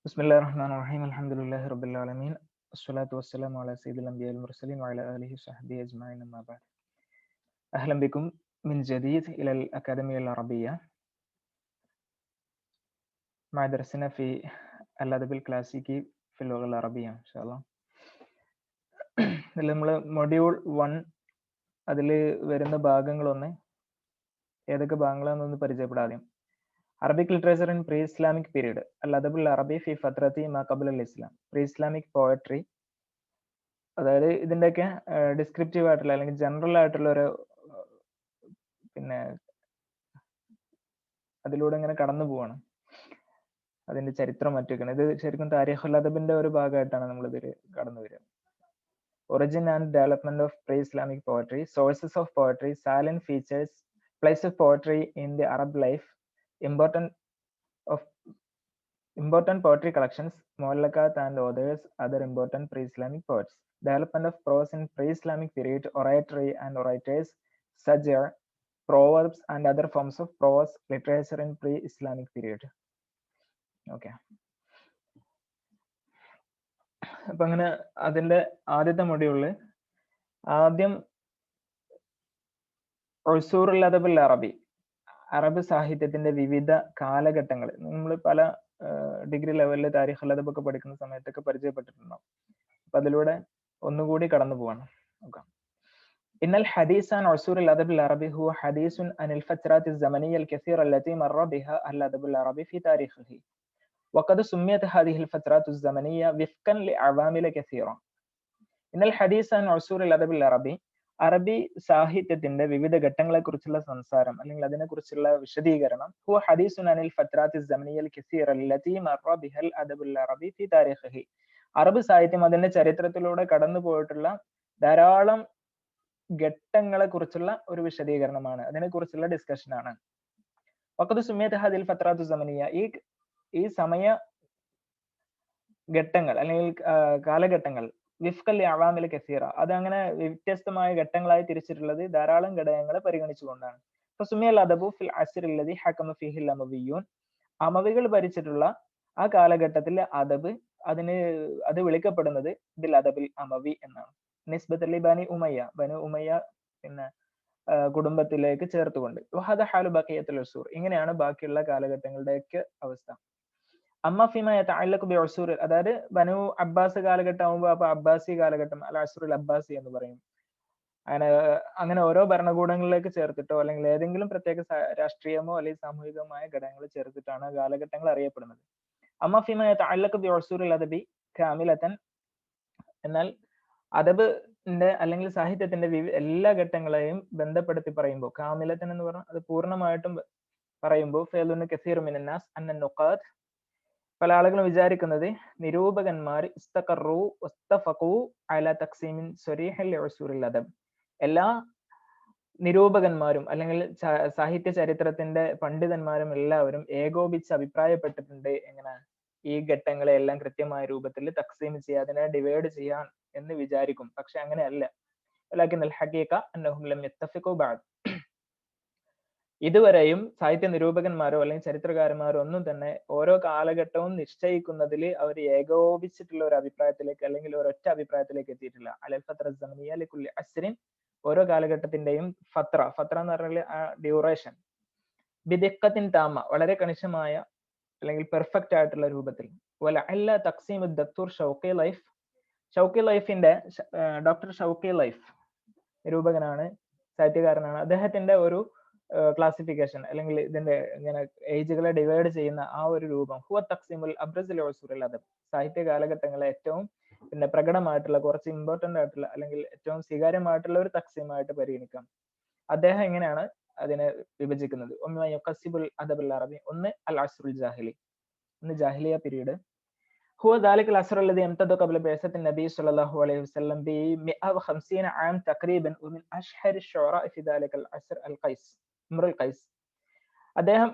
Bismillahirrahmanirrahim. Alhamdulillahi Rabbil Alamin. Assalatu wassalamu ala Sayyidil Anbiya wal Mursalin wa ala alihi sahbihi ajma'in amma ba'd. أهلا بكم من جديد إلى الأكاديمية العربية مع درسنا في الأدب الكلاسيكي في اللغة العربية إن شاء الله. ഇതിൽ നമ്മൾ module 1 അതിൽ വരുന്ന ഭാഗങ്ങളൊന്ന് ഏതൊക്കെ ഭാഗങ്ങളാണെന്നൊന്ന് പരിചയപ്പെടാം. Arabic literature in pre Islamic period അൽ അദബുൽ അറബി ഫി ഫത്രത്തി മാ ഖബ്ല അൽ ഇസ്ലാം, പ്രീ ഇസ്ലാമിക് പോയട്രി. അതായത് ഇതിൻ്റെയൊക്കെ ഡിസ്ക്രിപ്റ്റീവ് ആയിട്ടുള്ള അല്ലെങ്കിൽ ജനറൽ ആയിട്ടുള്ള ഒരു പിന്നെ അതിലൂടെ ഇങ്ങനെ കടന്നു പോവാണ്, അതിന്റെ ചരിത്രം മറ്റൊക്കെയാണ്. ഇത് ശരിക്കും താരിഖുൽ അദബിന്റെ ഒരു ഭാഗമായിട്ടാണ് നമ്മൾ ഇതിൽ കടന്നു വരിക. Origin and development of pre Islamic poetry, sources of poetry, silent features, place of poetry in the Arab life, important poetry collections, Muallakat and others, other important pre-Islamic poets. Development of prose in pre-Islamic period, oratory and orators, sajr, proverbs and other forms of prose literature in pre-Islamic period. Okay. അപ്പൊ അങ്ങനെ അതിന്റെ ആദ്യത്തെ മൊഡ്യൂളില് ആദ്യം ഉസൂറുൽ അദബുൽ അറബി, Arab സാഹിത്യത്തിന്റെ വിവിധ കാലഘട്ടങ്ങൾ നമ്മൾ പല degree ലെവലിൽ താരിഖുൽ അദബ് ഒക്കെ പഠിക്കുന്ന സമയത്തൊക്കെ പരിചയപ്പെട്ടിട്ടുണ്ടാവും. അപ്പൊ അതിലൂടെ ഒന്നുകൂടി കടന്നു പോവാണ്. നോക്കാം. إن الحديث عن عصور الأدب العربي هو حديث عن الفترات الزمنية الكثيرة التي مر بها الأدب العربي في تاريخه. وقد سميت هذه الفترات الزمنية وفقا لعوامل كثيرة. إن الحديث عن عصور الأدب العربي, അറബി സാഹിത്യത്തിന്റെ വിവിധ ഘട്ടങ്ങളെ കുറിച്ചുള്ള സംസാരം അല്ലെങ്കിൽ അതിനെ കുറിച്ചുള്ള വിശദീകരണം ഹുവ ഹദീസുൻ അനിൽ ഫത്രാത്തി സമനിയൽ കസീറ അല്ലതി മറ ബിഹൽ അദബുൽ അറബി ഫി താരിഖിഹി. അറബ് സാഹിത്യം അതിന്റെ ചരിത്രത്തിലൂടെ കടന്നു പോയിട്ടുള്ള ധാരാളം ഘട്ടങ്ങളെ കുറിച്ചുള്ള ഒരു വിശദീകരണമാണ്, അതിനെ കുറിച്ചുള്ള ഡിസ്കഷൻ ആണ്. വഖദ് സുമിയത് ഹദിൽ ഫത്രാത്തു സമനിയ, ഈ സമയ ഘട്ടങ്ങൾ അല്ലെങ്കിൽ കാലഘട്ടങ്ങൾ വിഫ്കൽ അവാമിൽ കസീറ, അത് അങ്ങനെ വ്യത്യസ്തമായ ഘട്ടങ്ങളായി തിരിച്ചിട്ടുള്ളത് ധാരാളം ഘടകങ്ങളെ പരിഗണിച്ചുകൊണ്ടാണ്. ഫസുമിയൽ അദബു ഫിൽ അസ്റിൽ ലദി ഹകമ ഫീഹിൽ അമവിയ്യൂൻ, അമവികൾ ഭരിച്ചിട്ടുള്ള ആ കാലഘട്ടത്തിൽ അദബ് അത് വിളിക്കപ്പെടുന്നത് ബിൽ അദബിൽ അമവി എന്നാണ്. നിസ്ബത്ത് ലി ബനി ഉമയ്യ, ബനു ഉമയ്യ പിന്നെ കുടുംബത്തിലേക്ക് ചേർത്തുകൊണ്ട്. വഹദ ഹാലു ബഖിയത്തുൽ ഉസൂർ, ഇങ്ങനെയാണ് ബാക്കിയുള്ള കാലഘട്ടങ്ങളുടെയൊക്കെ അവസ്ഥ. അമ്മ ഫിമ യതഅല്ലഖു ബി ഉസൂർ, അതായത് ബനു അബ്ബാസ് കാലഘട്ടം ആകുമ്പോൾ അപ്പൊ അബ്ബാസി കാലഘട്ടം അൽ അസ്റുൽ അബ്ബാസി എന്ന് പറയും. അങ്ങനെ ഓരോ ഭരണകൂടങ്ങളിലേക്ക് ചേർത്തിട്ടോ അല്ലെങ്കിൽ ഏതെങ്കിലും പ്രത്യേക രാഷ്ട്രീയമോ അല്ലെങ്കിൽ സാമൂഹികമായ ഘടകങ്ങൾ ചേർത്തിട്ടാണ് കാലഘട്ടങ്ങൾ അറിയപ്പെടുന്നത്. അമ്മ ഫിമ യതഅല്ലഖു ബി ഉസൂറിൽ അദബി കാമിലതൻ, എന്നാൽ അദബിന്റെ അല്ലെങ്കിൽ സാഹിത്യത്തിന്റെ എല്ലാ ഘട്ടങ്ങളെയും ബന്ധപ്പെടുത്തി പറയുമ്പോൾ, കാമിലത്തൻ എന്ന് പറഞ്ഞാൽ അത് പൂർണ്ണമായിട്ടും പറയുമ്പോൾ, ഫേലുൻ കസീറു മിനന്നാസ് അന്ന നുഖാത്ത്, പല ആളുകളും വിചാരിക്കുന്നത് നിരൂപകന്മാർ ഇസ്തഖറു വസ്തഫഖു അലാ തഖ്സീമിൻ സ്വരീഹിൽ ഉസൂറിൽ അദബ്, എല്ലാ നിരൂപകന്മാരും അല്ലെങ്കിൽ സാഹിത്യ ചരിത്രത്തിന്റെ പണ്ഡിതന്മാരും എല്ലാവരും ഏകോപിച്ച് അഭിപ്രായപ്പെട്ടിട്ടുണ്ട് എങ്ങനെ ഈ ഘട്ടങ്ങളെ എല്ലാം കൃത്യമായ രൂപത്തിൽ തഖ്സീം ചെയ്യാൻ, അതിനെ ഡിവൈഡ് ചെയ്യാൻ എന്ന് വിചാരിക്കും. പക്ഷെ അങ്ങനെയല്ല. വലാകിൻ അൽ ഹഖീഖ അന്നഹും ലം യത്തഫിഖു ബഅദ്, ഇതുവരെയും സാഹിത്യ നിരൂപകന്മാരോ അല്ലെങ്കിൽ ചരിത്രകാരന്മാരോ ഒന്നും തന്നെ ഓരോ കാലഘട്ടവും നിശ്ചയിക്കുന്നതിൽ അവർ ഏകോപിച്ചിട്ടുള്ള ഒരു അഭിപ്രായത്തിലേക്ക് അല്ലെങ്കിൽ ഒരൊറ്റ അഭിപ്രായത്തിലേക്ക് എത്തിയിട്ടില്ല. അലൽ ഫത്ര സമിയ ലികുല്ലി അസ്രിൻ, ഓരോ കാലഘട്ടത്തിന്റെയും ഫത്ര എന്ന് പറഞ്ഞാൽ ആ ഡ്യൂറേഷൻ, ബിദിഖത്തിൻ താമ, വളരെ കണിശമായ അല്ലെങ്കിൽ പെർഫെക്റ്റ് ആയിട്ടുള്ള രൂപത്തിൽ. വലഅല്ല തഖ്സീം ദക്തൂർ ഷൗക്കി ലൈഫ്, ഷൗക്കി ലൈഫിന്റെ ഡോക്ടർ ഷൗക്കി ലൈഫ് നിരൂപകനാണ്, സാഹിത്യകാരനാണ്. അദ്ദേഹത്തിന്റെ ഒരു ക്ലാസിഫിക്കേഷൻ അല്ലെങ്കിൽ ഇതിന്റെ ഇങ്ങനെ ഏജുകളെ ഡിവൈഡ് ചെയ്യുന്ന ആ ഒരു രൂപം ഹുവ തഖ്സീമുൽ അബ്രസിൽ ഉസൂറിൽ അദബ്, സാഹിത്യ കാലഘട്ടങ്ങളെ ഏറ്റവും പിന്നെ പ്രകടമായിട്ടുള്ള കുറച്ച് ഇമ്പോർട്ടന്റ് ആയിട്ടുള്ള അല്ലെങ്കിൽ ഏറ്റവും സ്വീകാര്യമായിട്ടുള്ള ഒരു തഖ്സീമായിട്ട് പരിഗണിക്കാം. അദ്ദേഹം എങ്ങനെയാണ് അതിനെ വിഭജിക്കുന്നത്? ഒന്ന് യുഖസിബുൽ അദബുൽ അറബി, ഒന്ന് അൽ അസ്റുൽ ജാഹിലി, ഒന്ന് ജാഹിലിയ പീരീഡ്. هو ذلك العصر الذي امتد قبل بعثة النبي صلى الله عليه وسلم ب 150 عام تقريبا. ومن أشهر الشعراء في ذلك العصر القيس، ഇമ്രുൽ ഖൈസ്. അദ്ദേഹം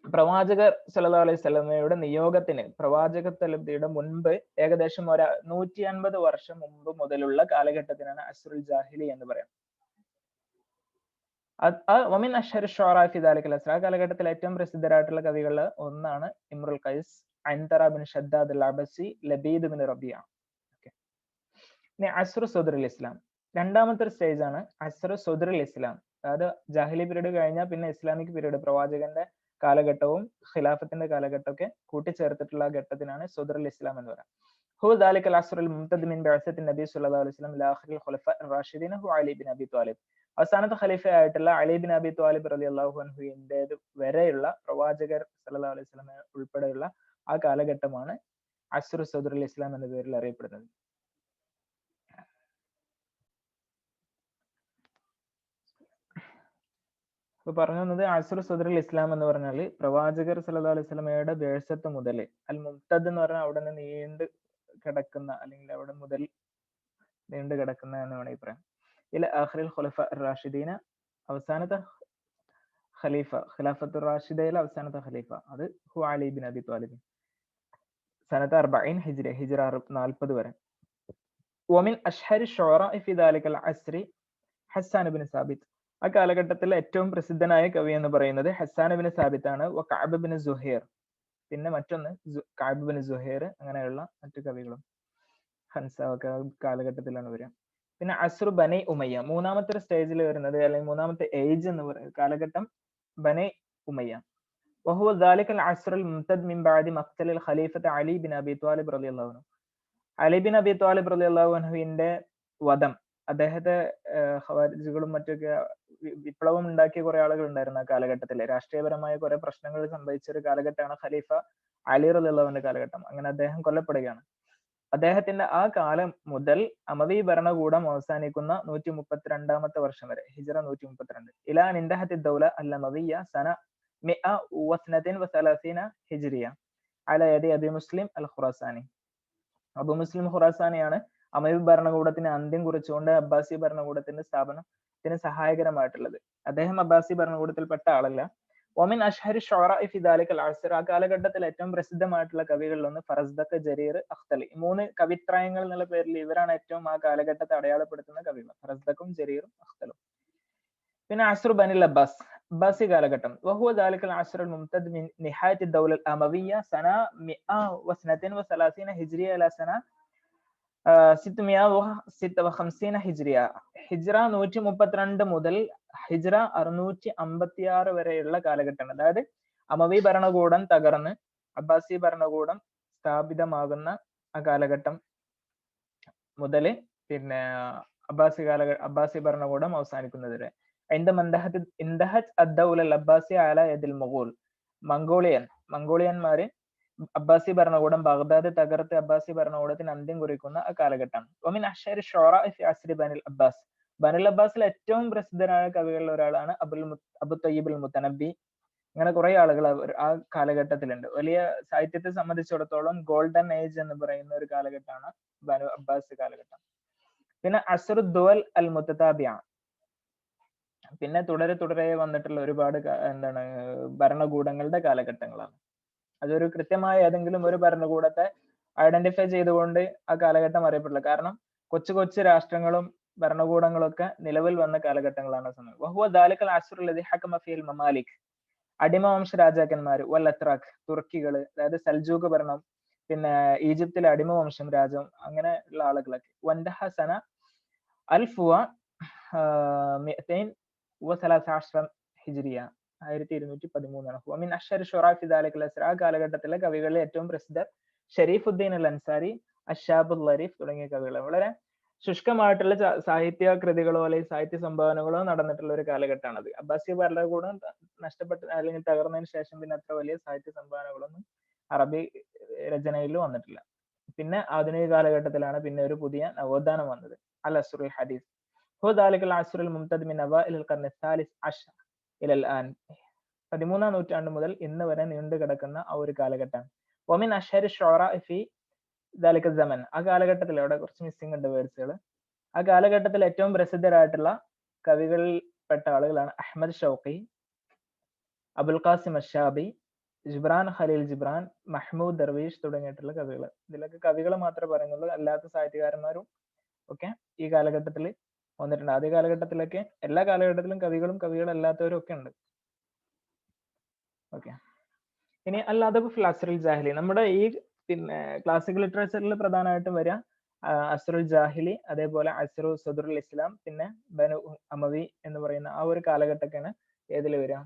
പ്രവാചകർ സല്ലല്ലാഹു അലൈഹി വസല്ലമയുടെ നിയോഗത്തിന് പ്രവാചകത്വയുടെ മുൻപ് ഏകദേശം 150 വർഷം മുമ്പ് മുതലുള്ള കാലഘട്ടത്തിനാണ് അസ്റുൽ ജാഹിലി എന്ന് പറയാം. വമിൻ അഷ്ഹർ ഷുഅറാ ഫി ദാലിക അൽ അസ്ർ, ആ കാലഘട്ടത്തിൽ ഏറ്റവും പ്രസിദ്ധരായിട്ടുള്ള കവികളിൽ ഒന്നാണ് ഇമ്രുൽ ഖൈസ് അൻതറ ബിൻ ഷദ്ദാദ് അൽ അബസി, ലബീദ് ബിൻ റബിയ. ഇനി അസ്റു സദ്റുൽ ഇസ്ലാം, രണ്ടാമത്തെ ഒരു സ്റ്റേജ് ആണ് അസ്റു സദ്റുൽ ഇസ്ലാം. അതായത് ജാഹിലി പീരീഡ് കഴിഞ്ഞാൽ പിന്നെ ഇസ്ലാമിക് പീരീഡ്, പ്രവാചകന്റെ കാലഘട്ടവും ഖിലാഫത്തിന്റെ കാലഘട്ടമൊക്കെ കൂട്ടിച്ചേർത്തിട്ടുള്ള ഘട്ടത്തിനാണ് സദ്റുൽ ഇസ്ലാം എന്ന് പറയുന്നത്. هو ذلك العصر الممتد من بعثة النبي صلى الله عليه وسلم إلى آخر الخلفاء الراشدين هو علي بن أبي طالب. അവസാനത്തെ ഖലീഫയായിട്ടുള്ള അലി ബിൻ അബി ത്വാലിബ് റളിയല്ലാഹു അൻഹുവിന്റെ വരെയുള്ള പ്രവാചകർ സല്ലല്ലാഹു അലൈഹി വസല്ലം ഉൾപ്പെടെയുള്ള ആ കാലഘട്ടമാണ് അസ്റു സദ്റുൽ ഇസ്ലാം എന്ന പേരിൽ അറിയപ്പെടുന്നത്. ഇപ്പൊ പറഞ്ഞു വന്നത് അസ്റു സദ്റുൽ ഇസ്ലാം എന്ന് പറഞ്ഞാൽ പ്രവാചകർ സല്ലല്ലാഹു അലൈഹി വസല്ലമയുടെ ബിഅ്സത്ത് മുതൽ, അൽ മുംതദ് എന്ന് പറഞ്ഞാൽ അവിടെ നിന്ന് നീണ്ടു കിടക്കുന്ന, അല്ലെങ്കിൽ അവിടെ മുതൽ നീണ്ടു കിടക്കുന്ന എന്ന് വേണമെങ്കിൽ പറയാം. ഇല ആഖിറിൽ ഖുലഫ റാഷിദീന, അവസാനത്തെ ഖലീഫ, ഖിലാഫത്തുർ റാഷിദയിലെ അവസാനത്തെ ഖലീഫ അത് ഹു അലി ബിൻ അബി ത്വാലിബ്, സനത്ത് 40 ഹിജ്ര, ഹിജ്ര 40 വരെ. വമിൻ അഷ്ഹരി ശുഅറാഇ ഫി ദാലികൽ അസ്രി ഹസ്സാൻ ഇബ്നു സാബിത്ത്, ആ കാലഘട്ടത്തിലെ ഏറ്റവും പ്രസിദ്ധനായ കവി എന്ന് പറയുന്നത് ഹസ്സാൻ ഇബ്നു സാബിത്ത് ആണ്. വ കഅബ് ഇബ്നു സുഹൈർ, പിന്നെ മറ്റൊന്ന് കഅബ് ഇബ്നു സുഹൈർ, അങ്ങനെയുള്ള മറ്റു കവികളും ഹൻസ ഒക്കെ കാലഘട്ടത്തിലാണ് വരിക. പിന്നെ അസ്റു ബനി ഉമയ്യ, മൂന്നാമത്തെ ഒരു സ്റ്റേജിൽ വരുന്നത്, അല്ലെങ്കിൽ മൂന്നാമത്തെ ഏജ് എന്ന് പറയുന്ന കാലഘട്ടം ബനി ഉമയ്യ. വഹുവ ദാലിക അൽ അസ്ർ അൽ മുംതദ് മിൻ ബഅദി മഖ്തൽ അൽ ഖലീഫത്ത് അലി ബിൻ അബി ത്വാലിബ് റളിയല്ലാഹു അൻഹു. അലി ബിൻ അബി ത്വാലിബ് റളിയല്ലാഹു അൻഹുവിന്റെ വധം, അദ്ദേഹത്തെ ഖവാരിജുകളും മറ്റൊക്കെ വിപ്ലവം ഉണ്ടാക്കിയ കുറെ ആളുകൾ ഉണ്ടായിരുന്നു ആ കാലഘട്ടത്തില്. രാഷ്ട്രീയപരമായ കുറെ പ്രശ്നങ്ങൾ സംഭവിച്ച ഒരു കാലഘട്ടമാണ് ഖലീഫ അലി റളിയല്ലാഹുവിന്റെ കാലഘട്ടം. അങ്ങനെ അദ്ദേഹം കൊല്ലപ്പെടുകയാണ്. അദ്ദേഹത്തിന്റെ ആ കാലം മുതൽ അമവി ഭരണകൂടം അവസാനിക്കുന്ന 132 വർഷം വരെ, ഹിജ്റ 132, ഇലാ നിന്തഹത്തി ദൗല അൽ അമവിയ്യ സന 132 ഹിജ്രിയ അല യദി അബി മുസ്ലിം അൽ ഖുറാസാനി. അബു മുസ്ലിം ഖുറാസാനിയാണ് അമവി ഭരണകൂടത്തിന് അന്ത്യം കുറിച്ചുകൊണ്ട് അബ്ബാസി ഭരണകൂടത്തിന്റെ സ്ഥാപനത്തിന് സഹായകരമായിട്ടുള്ളത്. അദ്ദേഹം അബ്ബാസി ഭരണകൂടത്തിൽപ്പെട്ട ആളല്ല. ഒമിൻ അഷ്ഹരി ഷുഅറാഇ ഫി ദാലികൽ അസ്ർ, ആ കാലഘട്ടത്തിൽ ഏറ്റവും പ്രസിദ്ധമായിട്ടുള്ള കവികളിലൊന്ന് ഫറസ്ദഖ്, ജരീർ, അഖ്തലി. ഈ മൂന്ന് കവിത്രയങ്ങൾ എന്നുള്ള പേരിൽ ഇവരാണ് ഏറ്റവും ആ കാലഘട്ടത്തെ അടയാളപ്പെടുത്തുന്ന കവികൾ, ഫറസ്ദഖും ജരീറും അഖ്തലും. പിന്നെ അസ്റു ബനിൽ അബ്ബാസ്, അബ്ബാസി കാലഘട്ടം. വഹുവ ദാലികൽ അസ്ർ അൽ മുംതദ് മിൻ നിഹായത്തി ദൗല അൽ അമവിയ്യ സന 132 ഹിജ്രിയ ഇലാ സന 656 ഹിജ്രിയ. ഹിജ്റ 132 മുതൽ ഹിജ്റ 656 വരെയുള്ള കാലഘട്ടമാണ്. അതായത് അമവി ഭരണകൂടം തകർന്ന് അബ്ബാസി ഭരണകൂടം സ്ഥാപിതമാകുന്ന ആ കാലഘട്ടം മുതൽ പിന്നെ അബ്ബാസി ഭരണകൂടം അവസാനിക്കുന്നത് വരെ. മംഗോളിയന്മാര് അബ്ബാസി ഭരണകൂടം ബാഗ്ദാദ് തകർത്ത് അബ്ബാസി ഭരണകൂടത്തിന് അന്ത്യം കുറിക്കുന്ന ആ കാലഘട്ടം. ഒമിൻ അഷ്ഹരി ഷുഅറാഇ ഫി അസ്രി ബനിൽ അബ്ബാസ്, ബനിൽ അബ്ബാസിലെ ഏറ്റവും പ്രസിദ്ധനായ കവികളിൽ ഒരാളാണ് അബു തയ്യിബ് അൽ മുത്തനബി. അങ്ങനെ കുറെ ആളുകൾ ആ കാലഘട്ടത്തിലുണ്ട്. വലിയ സാഹിത്യത്തെ സംബന്ധിച്ചിടത്തോളം ഗോൾഡൻ ഏജ് എന്ന് പറയുന്ന ഒരു കാലഘട്ടമാണ് ബനു അബ്ബാസ് കാലഘട്ടം. പിന്നെ അസ്റു ദുവൽ അൽ മുത്തതാബിഅ, പിന്നെ തുടരെ വന്നിട്ടുള്ള ഒരുപാട് എന്താണ് ഭരണകൂടങ്ങളുടെ കാലഘട്ടങ്ങളാണ്. അതൊരു കൃത്യമായ ഏതെങ്കിലും ഒരു ഭരണകൂടത്തെ ഐഡന്റിഫൈ ചെയ്തുകൊണ്ട് ആ കാലഘട്ടം അറിയപ്പെടില്ല. കാരണം കൊച്ചു രാഷ്ട്രങ്ങളും ഭരണകൂടങ്ങളും ഒക്കെ നിലവിൽ വന്ന കാലഘട്ടങ്ങളാണ് സമയം. വഹുവ ദാലികൽ അസ്റു ലദി ഹകമ ഫീൽ മമാലിക്, അടിമവംശ രാജാക്കന്മാർ, വൽ അത്രാഖ്, തുർക്കികള്, അതായത് സൽജൂക്ക് ഭരണം, പിന്നെ ഈജിപ്തിലെ അടിമവംശം രാജ്യം, അങ്ങനെ ഉള്ള ആളുകളൊക്കെ. വൻദഹ സന 1213 ഹിജ്രിയ, 1213. വമിൻ അഷ്ഹരി ഷുഅറാ ഫി ദാലികൽ അസ്ർ, ആ കാലഘട്ടത്തിലെ കവികളിലെ ഏറ്റവും പ്രസിദ്ധർ ഷരീഫുദ്ദീൻ അൽ അൻസാരി, അഷാബുൽ ലരീഫ് തുടങ്ങിയ കവികൾ. വളരെ ശുഷ്കമായിട്ടുള്ള സാഹിത്യ കൃതികളോ അല്ലെങ്കിൽ സാഹിത്യ സംഭാവനകളോ നടന്നിട്ടുള്ള ഒരു കാലഘട്ടമാണത്. അബ്ബാസി ഭരണകൂടം നഷ്ടപ്പെട്ട അല്ലെങ്കിൽ തകർന്നതിന് ശേഷം പിന്നെ അത്ര വലിയ സാഹിത്യ സംഭാവനകളൊന്നും അറബി രചനയിൽ വന്നിട്ടില്ല. പിന്നെ ആധുനിക കാലഘട്ടത്തിലാണ് പിന്നെ ഒരു പുതിയ നവോത്ഥാനം വന്നത്, അൽ അസ്റുൽ ഹദീസ്. ഹു ദാലികൽ അസ്റുൽ മുംതദ് മിൻ അവൈൽ അൽ ഖർൻ അൽ-സാലിസ് അശ്ർ ഇല അൽ-ആൻ, 13ാം നൂറ്റാണ്ട് മുതൽ ഇന്ന് വരെ നീണ്ടു കിടക്കുന്ന ആ ഒരു കാലഘട്ടം. വമിൻ അഷ്ഹരി ഷുഅറാഇ ഫി ദാലിക സമൻ, ആ കാലഘട്ടത്തിൽ, അവിടെ കുറച്ച് മിസ്സിംഗ് ഉണ്ട് വേർഡ്സുകൾ. ആ കാലഘട്ടത്തിൽ ഏറ്റവും പ്രസിദ്ധരായിട്ടുള്ള കവികളിൽ പെട്ട ആളുകളാണ് Ahmad Shawqi, Abul Qasim Ashabi, Jibran Khalil Jibran, Mahmoud Darwish തുടങ്ങിയിട്ടുള്ള കവികൾ. ഇതിലൊക്കെ കവികൾ മാത്രമേ പറയുന്നുള്ളൂ, അല്ലാത്ത സാഹിത്യകാരന്മാരും ഒക്കെ ഈ കാലഘട്ടത്തിൽ വന്നിട്ടുണ്ട്. ആദ്യ കാലഘട്ടത്തിലൊക്കെ എല്ലാ കാലഘട്ടത്തിലും കവികളല്ലാത്തവരും ഒക്കെ ഉണ്ട്. ഓക്കെ. ഇനി അൽ അദബ് ഫിൽ അസ്റുൽ ജാഹിലി, നമ്മുടെ ഈ പിന്നെ ക്ലാസിക്കൽ ലിറ്ററേച്ചറിൽ പ്രധാനമായിട്ടും വരിക അസ്റുൽ ജാഹിലി, അതേപോലെ അസ്റു സദറുൽ ഇസ്ലാം, പിന്നെ ബനു അമവി എന്ന് പറയുന്ന ആ ഒരു കാലഘട്ടമൊക്കെയാണ് ഏതിൽ വരിക,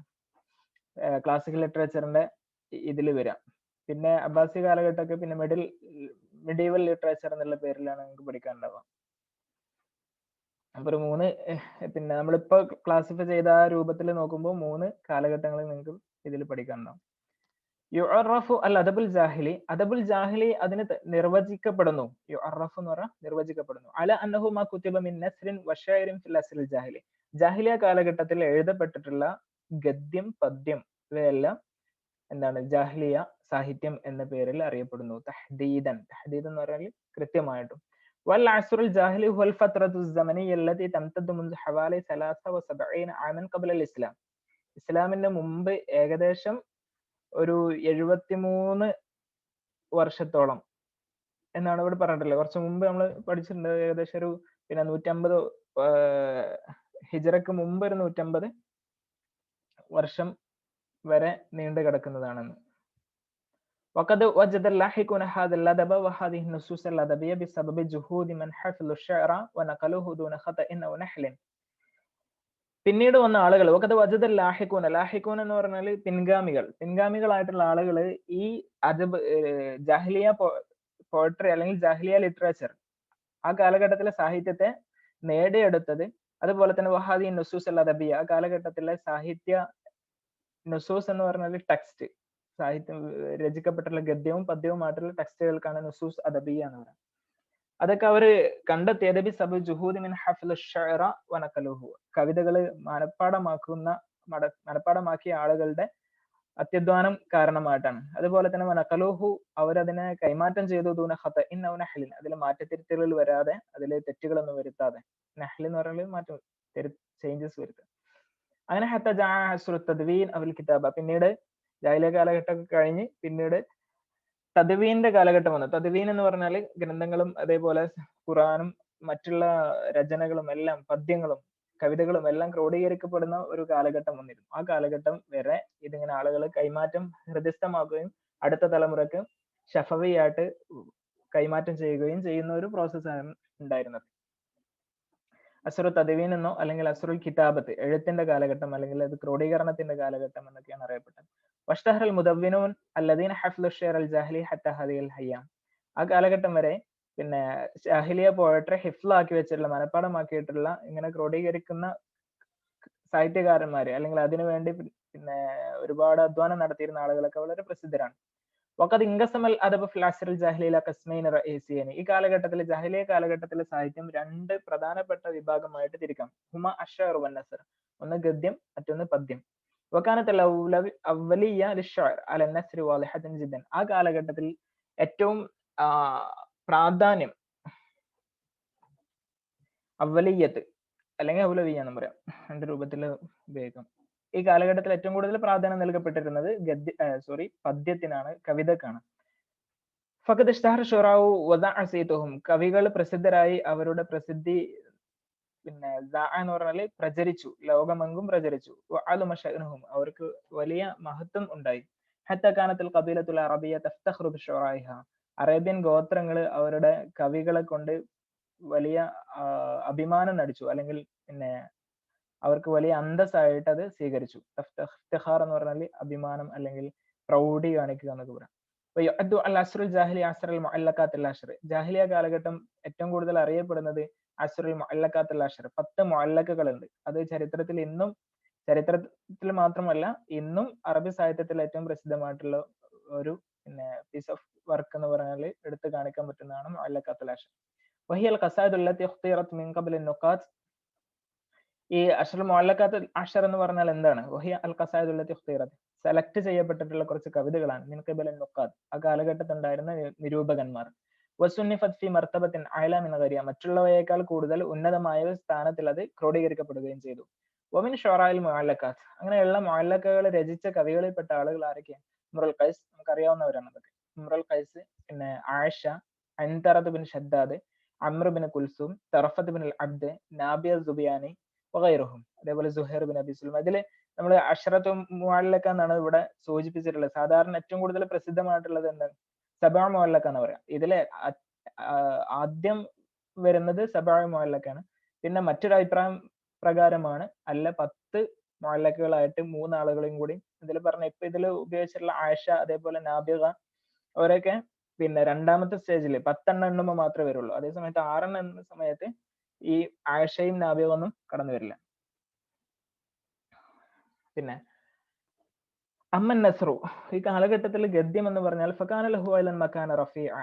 ക്ലാസിക്കൽ ലിറ്ററേച്ചറിന്റെ ഇതിൽ വരിക. പിന്നെ അബ്ബാസി കാലഘട്ടമൊക്കെ പിന്നെ മിഡീവൽ ലിറ്ററേച്ചർ എന്നുള്ള പേരിലാണ് നിങ്ങൾക്ക് പഠിക്കാനുണ്ടാവുക. അപ്പൊ ഒരു പിന്നെ നമ്മളിപ്പോ ക്ലാസിഫൈ ചെയ്ത ആ രൂപത്തിൽ നോക്കുമ്പോൾ 3 കാലഘട്ടങ്ങൾ നിങ്ങൾക്ക് ഇതിൽ പഠിക്കാനുണ്ടാവും. യുഅറഫു അൽ അദബുൽ ജാഹിലി, അദബുൽ ജാഹിലി അതിന് നിർവചിക്കപ്പെടുന്നു, യുഅറഫു എന്ന് പറഞ്ഞാൽ നിർവചിക്കപ്പെടുന്നു, അല അന്നഹു മാ കുതിബ മിൻ നസ്രിൻ വശഅരിൻ ഫിൽ അസ്റിൽ ജാഹിലി, ജാഹിലിയ കാലഘട്ടത്തിൽ എഴുതപ്പെട്ടിട്ടുള്ള ഗദ്യം പദ്യം ഇവയെല്ലാം എന്താണ് ജാഹിലിയ സാഹിത്യം എന്ന പേരിൽ അറിയപ്പെടുന്നു. തഹ്ദീദൻ എന്ന് പറഞ്ഞാൽ കൃത്യമായിട്ടും. വൽ അസ്റുൽ ജാഹിലി ഹുവൽ ഫത്രത്തു സമനിയ്യ അല്ലതി തംതദ്ദു മുൻദു ഹവാലി 73 ആമൻ ഖബ്ല അൽ ഇസ്ലാം, ഇസ്ലാമിന്റെ മുമ്പ് ഏകദേശം ഒരു 73 വർഷത്തോളം എന്നാണ് ഇവിടെ പറഞ്ഞിട്ടുള്ളത്. കുറച്ച് മുമ്പ് നമ്മൾ പഠിച്ചിട്ടുണ്ട്, ഏകദേശം ഒരു പിന്നെ 150 ഹിജറക്ക് മുമ്പ് ഒരു 150 വർഷം വരെ നീണ്ടു കിടക്കുന്നതാണെന്ന്. وقد وجد اللاحقون هذا الأدب وهذه النصوص الأدبية بسبب جهود من حفظوا الشعر ونقلوه دون خطأ أو نحل. പിന്നീട് വന്ന ആളുകൾ വഖദ് വജദ ലാഹിഖൂന, ലാഹിഖൂൻ എന്ന് പറഞ്ഞാൽ പിൻഗാമികളായിട്ടുള്ള ആളുകൾ ഈ അദബ് ജാഹിലിയ പോയട്രി അല്ലെങ്കിൽ ജാഹിലിയ ലിറ്ററേച്ചർ ആ കാലഘട്ടത്തിലെ സാഹിത്യത്തെ നേടിയെടുത്തത്, അതുപോലെ തന്നെ വഹാദി നുസൂസ് അൽ അദബിയ, ആ കാലഘട്ടത്തിലെ സാഹിത്യ നുസൂസ് എന്ന് പറഞ്ഞാൽ ടെക്സ്റ്റ്, സാഹിത്യം രചിക്കപ്പെട്ടുള്ള ഗദ്യവും പദ്യവുമായിട്ടുള്ള ടെക്സ്റ്റുകൾക്കാണ് നുസൂസ് അദബിയ എന്ന് പറയുന്നത്. അതൊക്കെ അവര് കണ്ടെത്തിയത് ബി സബ് ജുഹൂദി മിൻ ഹഫ്ള് ശഅറ വനഖലുഹു, കവിതകൾ മനപ്പാടമാക്കിയ ആളുകളുടെ അത്യധ്വാനം കാരണമായിട്ടാണ്. അതുപോലെ തന്നെ വനഖലുഹു, അവരതിനെ കൈമാറ്റം ചെയ്തു ദൂന ഖതഇൻ ഔ നഹ്ലിൻ, അതിൽ മാറ്റത്തിരുത്തലുകൾ വരാതെ, അതിൽ തെറ്റുകളൊന്നും വരുത്താതെ. നഹ്ൽ എന്ന് പറയുന്നത് മാറ്റം ചേഞ്ചസ് വരുത്തുക. അങ്ങനെ ഹത്ത ജാ അസ്റു തദ്വീൻ അവൽ കിതാബ, പിന്നീട് ജാഹിലിയ കാലഘട്ടമൊക്കെ കഴിഞ്ഞ് പിന്നീട് തദ്വീന്റെ കാലഘട്ടം വന്നു. തദ്വീൻ എന്ന് പറഞ്ഞാൽ ഗ്രന്ഥങ്ങളും അതേപോലെ ഖുറാനും മറ്റുള്ള രചനകളും എല്ലാം പദ്യങ്ങളും കവിതകളും എല്ലാം ക്രോഡീകരിക്കപ്പെടുന്ന ഒരു കാലഘട്ടം വന്നിരുന്നു. ആ കാലഘട്ടം വരെ ഇതിങ്ങനെ ആളുകൾ കൈമാറ്റം ഹൃദയസ്ഥമാക്കുകയും അടുത്ത തലമുറക്ക് ഷഫവിയായിട്ട് കൈമാറ്റം ചെയ്യുകയും ചെയ്യുന്ന ഒരു പ്രോസസ്സാണ് ഉണ്ടായിരുന്നത്. അസ്റു തദ്വീൻ എന്നോ അല്ലെങ്കിൽ അസ്റുൽ കിതാബത്ത്, എഴുത്തിന്റെ കാലഘട്ടം അല്ലെങ്കിൽ അത് ക്രോഡീകരണത്തിന്റെ കാലഘട്ടം എന്നൊക്കെയാണ് അറിയപ്പെട്ടത്. വഷ്തഹറൽ മുദവ്വിനൂൻ അല്ലദീന ഹഫ്ളു ഷിഅർ അൽ ജാഹിലി ഹത്ത ഹദിഹിൽ ഹയ്യാം, ആ കാലഘട്ടം വരെ പിന്നെ ജാഹിലിയ പോയട്രി ഹിഫ്ളാക്കി വെച്ചിട്ടുള്ള, മനപ്പാടമാക്കിയിട്ടുള്ള, ഇങ്ങനെ ക്രോഡീകരിക്കുന്ന സാഹിത്യകാരന്മാര് അല്ലെങ്കിൽ അതിനു വേണ്ടി പിന്നെ ഒരുപാട് അധ്വാനം നടത്തിയിരുന്ന ആളുകളൊക്കെ വളരെ പ്രസിദ്ധരാണ്. വഖദ് ഇൻഖസമൽ അദബ് ഫിൽ അസ്റിൽ ജാഹിലിയ ഖസ്മൈൻ റഈസിയൻ, ഈ കാലഘട്ടത്തിൽ ജാഹിലിയ കാലഘട്ടത്തിലെ സാഹിത്യം 2 പ്രധാനപ്പെട്ട വിഭാഗമായിട്ട് തിരിക്കാം. ഹുമ അശ്ശഅർ വൻ നസ്ർ, ഒന്ന് ഗദ്യം മറ്റൊന്ന് പദ്യം. വകാനത്ത് അവലിയ ലിശ്ശഅർ അല നസ്ർ വാളിഹത്തൻ ജിദ്ദൻ, ആ കാലഘട്ടത്തിൽ ഏറ്റവും പ്രാധാന്യം അവലിയത്ത് അല്ലെങ്കിൽ ഔലവിയ എന്ന് പറയാം, 2 രൂപത്തിൽ ഉപയോഗിക്കാം. ഈ കാലഘട്ടത്തിൽ ഏറ്റവും കൂടുതൽ പ്രാധാന്യം നൽകപ്പെട്ടിരുന്നത് പദ്യത്തിനാണ്, കവിതക്കാണ്. ഫഖദ് ഇഷ്തഹറ ശുറാഉ വദഅ സീതുഹും, കവികൾ പ്രസിദ്ധരായി, അവരുടെ പ്രസിദ്ധി പിന്നെ എന്ന് പറഞ്ഞാൽ പ്രചരിച്ചു, ലോകമെങ്ങും പ്രചരിച്ചു. വഅലമ ശഅനുഹും, അവർക്ക് വലിയ മഹത്വം ഉണ്ടായി. ഹത്ത കാനത്തുൽ ഖബീലത്തുൽ അറബിയ തഫ്തഖറു ബിശുറാഇഹ, അറേബ്യൻ ഗോത്രങ്ങൾ അവരുടെ കവികളെ കൊണ്ട് വലിയ അഭിമാനം നടിച്ചു, അല്ലെങ്കിൽ പിന്നെ അവർക്ക് വലിയ അന്തസ്സായിട്ട് അത് സ്വീകരിച്ചു. ഇഫ്തിഖാർ എന്ന് പറഞ്ഞാൽ അഭിമാനം അല്ലെങ്കിൽ പ്രൗഢി കാണിക്കുക എന്നൊക്കെ പറയാം. അസ്റുൽ ജാഹിലിയ അസ്റുൽ മുഅല്ലഖാത്തുൽ അശ്ർ, ജാഹിലിയ കാലഘട്ടം ഏറ്റവും കൂടുതൽ അറിയപ്പെടുന്നത് അസ്റുൽ മുഅല്ലഖാത്തുൽ അശ്ർ, 10 മുഅല്ലഖകൾ ഉണ്ട്. അത് ചരിത്രത്തിൽ മാത്രമല്ല ഇന്നും അറബി സാഹിത്യത്തിൽ ഏറ്റവും പ്രസിദ്ധമായിട്ടുള്ള ഒരു പിന്നെ പീസ് ഓഫ് വർക്ക് എന്ന് പറഞ്ഞാൽ എടുത്തു കാണിക്കാൻ പറ്റുന്നതാണ് മുഅല്ലഖാത്തുൽ അശ്ർ. വഹിയൽ ഖസായിദ് അല്ലതി ഇഖ്തിറത് മിൻ ഖബ്ല അൻ-നുഖാത്ത്, ഈ അശ്റുൽ മുഅല്ലഖാത്തുൽ അശ്ർ എന്ന് പറഞ്ഞാൽ എന്താണ്? വഹിയ അൽ ഖസായിദ് അല്ലതി ഇഖ്തിറത്, സെലക്ട് ചെയ്യപ്പെട്ടിട്ടുള്ള കുറച്ച് കവിതകളാണ്. മിൻ ഖബ്ല അൻ-നുഖാത്ത്, ആ കാലഘട്ടത്തിൽ ഉണ്ടായിരുന്ന നിരൂപകന്മാർ. വസുന്നിഫത് ഫി മർത്തബത്തിൻ അഅല മിൻ ഗരിയ, മറ്റുള്ളവയേക്കാൾ കൂടുതൽ ഉന്നതമായ ഒരു സ്ഥാനത്തിൽ അത് ക്രോഡീകരിക്കപ്പെടുകയും ചെയ്തു. വമിൻ ഷുറാഇൽ മുഅല്ലഖാത്ത്, അങ്ങനെയുള്ള മുഅല്ലഖകൾ രചിച്ച കവികളിൽപ്പെട്ട ആളുകൾ ആരൊക്കെയാണ്? ഇമ്രുൽ ഖൈസ്, നമുക്കറിയാവുന്നവരാണ് അതൊക്കെ. ഇമ്രുൽ ഖൈസ്, പിന്നെ Ayesha, Antarat bin Shaddad, Amr bin Kulsoom, Tarafat bin al Abd, Nabia Subiyani വഗൈറുഹും, അതേപോലെ സുഹൈർ ബിൻ അബി സുൽമ. ഇതിൽ നമ്മൾ അഷ്റത്തു മുഅല്ലഖ എന്നാണ് ഇവിടെ സൂചിപ്പിച്ചിട്ടുള്ളത്. സാധാരണ ഏറ്റവും കൂടുതൽ പ്രസിദ്ധമായിട്ടുള്ളത് എന്താണ്? സബഅ മുഅല്ലഖ എന്ന് പറയാം. ഇതിലെ ആദ്യം വരുന്നത് സബഅ മുഅല്ലഖാണ്. പിന്നെ മറ്റൊരു അഭിപ്രായം പ്രകാരമാണ് അല്ല 10 മുഅല്ലഖകളായിട്ട് 3 ആളുകളെയും കൂടി ഇതിൽ പറഞ്ഞ ഇപ്പൊ ഇതിൽ ഉപയോഗിച്ചിട്ടുള്ള ആയിഷ അതേപോലെ നാബിഗ അവരൊക്കെ പിന്നെ രണ്ടാമത്തെ സ്റ്റേജിൽ 10 എണ്ണം എണ്ണുമ്പോൾ മാത്രമേ വരുള്ളൂ. അതേ സമയത്ത് 6 എണ്ണം എണ്ണുന്ന സമയത്ത് ഈ ആയിഷയും നാബിഗ ഒന്നും കടന്നു വരില്ല. പിന്നെ അമ്മൻ നസ്രു ഈ കാലഘട്ടത്തിൽ ഗദ്യം എന്ന് പറഞ്ഞാൽ ഫകാന ലഹു അലൻ മക്കാന റഫീഅ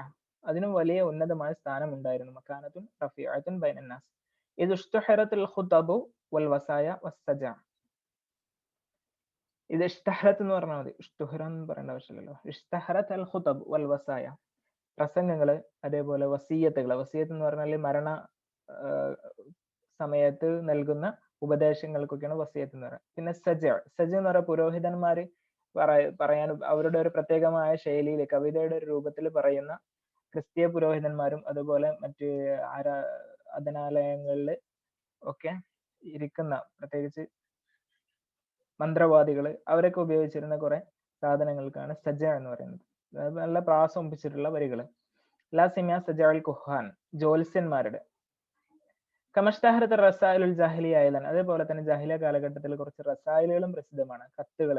അതിനും വലിയ ഉന്നതമായ സ്ഥാനം ഉണ്ടായിരുന്നു. മക്കാനത്തുൻ റഫീഅത്തുൻ ബൈനൻ നാസ് ഇത് ഇഷ്തഹറത്തുൽ ഖുതബു വൽ വസായ വസ്സജ. ഇത് ഇഷ്തഹറത്ത് എന്ന് പറഞ്ഞാൽ മതി, ഇഷ്തുഹറ എന്ന് പറയേണ്ട ആവശ്യമില്ലല്ലോ. ഇഷ്തഹറത്ത് അൽ ഖുതബ് വൽ വസായ പ്രസംഗങ്ങള് അതേപോലെ വസീയത്തുകൾ. വസീയത്ത് എന്ന് പറഞ്ഞാൽ മരണ സമയത്ത് നൽകുന്ന ഉപദേശങ്ങൾക്കൊക്കെയാണ് വസീയത്ത് എന്ന് പറയുന്നത്. പിന്നെ സജ എന്ന് പറയുന്ന പുരോഹിതന്മാര് പറയാൻ അവരുടെ ഒരു പ്രത്യേകമായ ശൈലിയിൽ കവിതയുടെ ഒരു രൂപത്തിൽ പറയുന്ന ക്രിസ്തീയ പുരോഹിതന്മാരും അതുപോലെ മറ്റ് ആരാധനാലയങ്ങളിൽ ഒക്കെ ഇരിക്കുന്ന പ്രത്യേകിച്ച് മന്ത്രവാദികള് അവരൊക്കെ ഉപയോഗിച്ചിരുന്ന കുറെ സാധനങ്ങൾക്കാണ് സജ എന്ന് പറയുന്നത്. നല്ല പ്രാസം ഒപ്പിച്ചിട്ടുള്ള വരികള്. ലാ സിമിയ സജാൽ കുഹാൻ ജ്യോത്സ്യന്മാരുടെ. കമഷ്താഹരത്ത് റസായിലുൽ ജാഹിലിയ ആയതാണ്. അതേപോലെ തന്നെ ജാഹിലിയ കാലഘട്ടത്തിൽ കുറച്ച് റസായിലുകളും പ്രസിദ്ധമാണ്, കത്തുകൾ,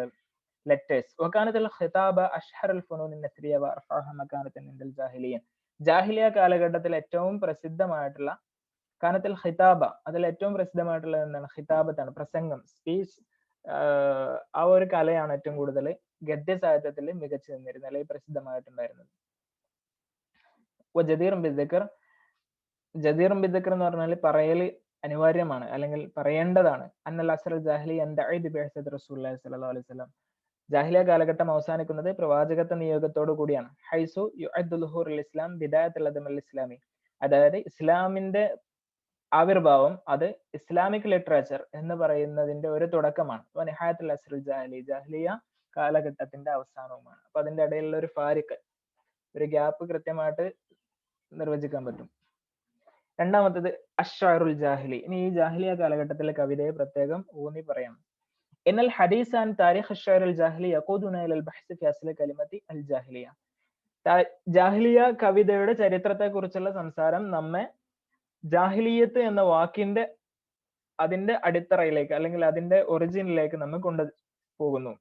ലെറ്റേഴ്സ്. വകാനത്തുൽ ഖിതാബ അഷ്ഹറുൽ ഫുനൂൻ നസ്രിയ വഅർഫഅഹ മകാനത്തൻ ഇൻദൽ ജാഹിലിയ. ജാഹിലിയ കാലഘട്ടത്തിൽ ഏറ്റവും പ്രസിദ്ധമായിട്ടുള്ള കാനത്തുൽ ഖിതാബ അതിൽ ഏറ്റവും പ്രസിദ്ധമായിട്ടുള്ളത് എന്താണ്? ഖിതാബത്താണ്, പ്രസംഗം, സ്പീച്ച്. ആ ഒരു കലയാണ് ഏറ്റവും കൂടുതൽ ഗദ്യ സാഹിത്യത്തിൽ മികച്ചു നിന്നിരുന്നത് അല്ലെങ്കിൽ പ്രസിദ്ധമായിട്ടുണ്ടായിരുന്നത്. ജദീറും ബിദ്ദിക്ർ ജദീറും ബിദ്ദിക്ർ എന്ന് പറഞ്ഞാൽ പറയൽ അനിവാര്യമാണ് അല്ലെങ്കിൽ പറയേണ്ടതാണ്. അന്നൽ അസ്റൽ ജാഹിലി യന്തഇ ബിബഅസത്ത് റസൂലുള്ളാഹി സ്വല്ലല്ലാഹു അലൈഹി വസല്ലം. ജാഹിലിയ കാലഘട്ടം അവസാനിക്കുന്നത് പ്രവാചകത്വ നിയോഗത്തോടു കൂടിയാണ്. ഹൈസു യുഅദ്ദു ളുഹൂറുൽ ഇസ്ലാം ബിദായത്തുൽ അദമൽ ഇസ്ലാമി. അതായത് ഇസ്ലാമിന്റെ ആവിർഭാവം അത് ഇസ്ലാമിക് ലിറ്ററേച്ചർ എന്ന് പറയുന്നതിന്റെ ഒരു തുടക്കമാണ്. നിഹായത്തുൽ അസ്റുൽ ജാഹിലി ജാഹിലിയ കാലഘട്ടത്തിന്റെ അവസാനവുമാണ്. അപ്പൊ അതിന്റെ ഇടയിലുള്ള ഒരു ഫാരിക്ക്, ഒരു ഗ്യാപ്പ് കൃത്യമായിട്ട് നിർവചിക്കാൻ പറ്റും. രണ്ടാമത്തത് അഷ്അറുൽ ജാഹിലി. ഇനി ഈ ജാഹിലിയ കാലഘട്ടത്തിലെ കവിതയെ പ്രത്യേകം ഊന്നി പറയാം. എന്നാൽ ഹദീസ് ആൻ താരിഖ് അഷ്അറുൽ ജാഹിലി യഖൂദുന ഇലൽ ബഹ്സ് ഫി അസ്ലി കലിമത്തി അൽ ജാഹിലിയ. ജാഹിലിയ കവിതയുടെ ചരിത്രത്തെ കുറിച്ചുള്ള സംസാരം നമ്മെ ജാഹിലിയത്ത് എന്ന വാക്കിന്റെ അതിന്റെ അടിത്തറയിലേക്ക് അല്ലെങ്കിൽ അതിന്റെ ഒറിജിനിലേക്ക് നമ്മെ കൊണ്ടു പോകുന്നു.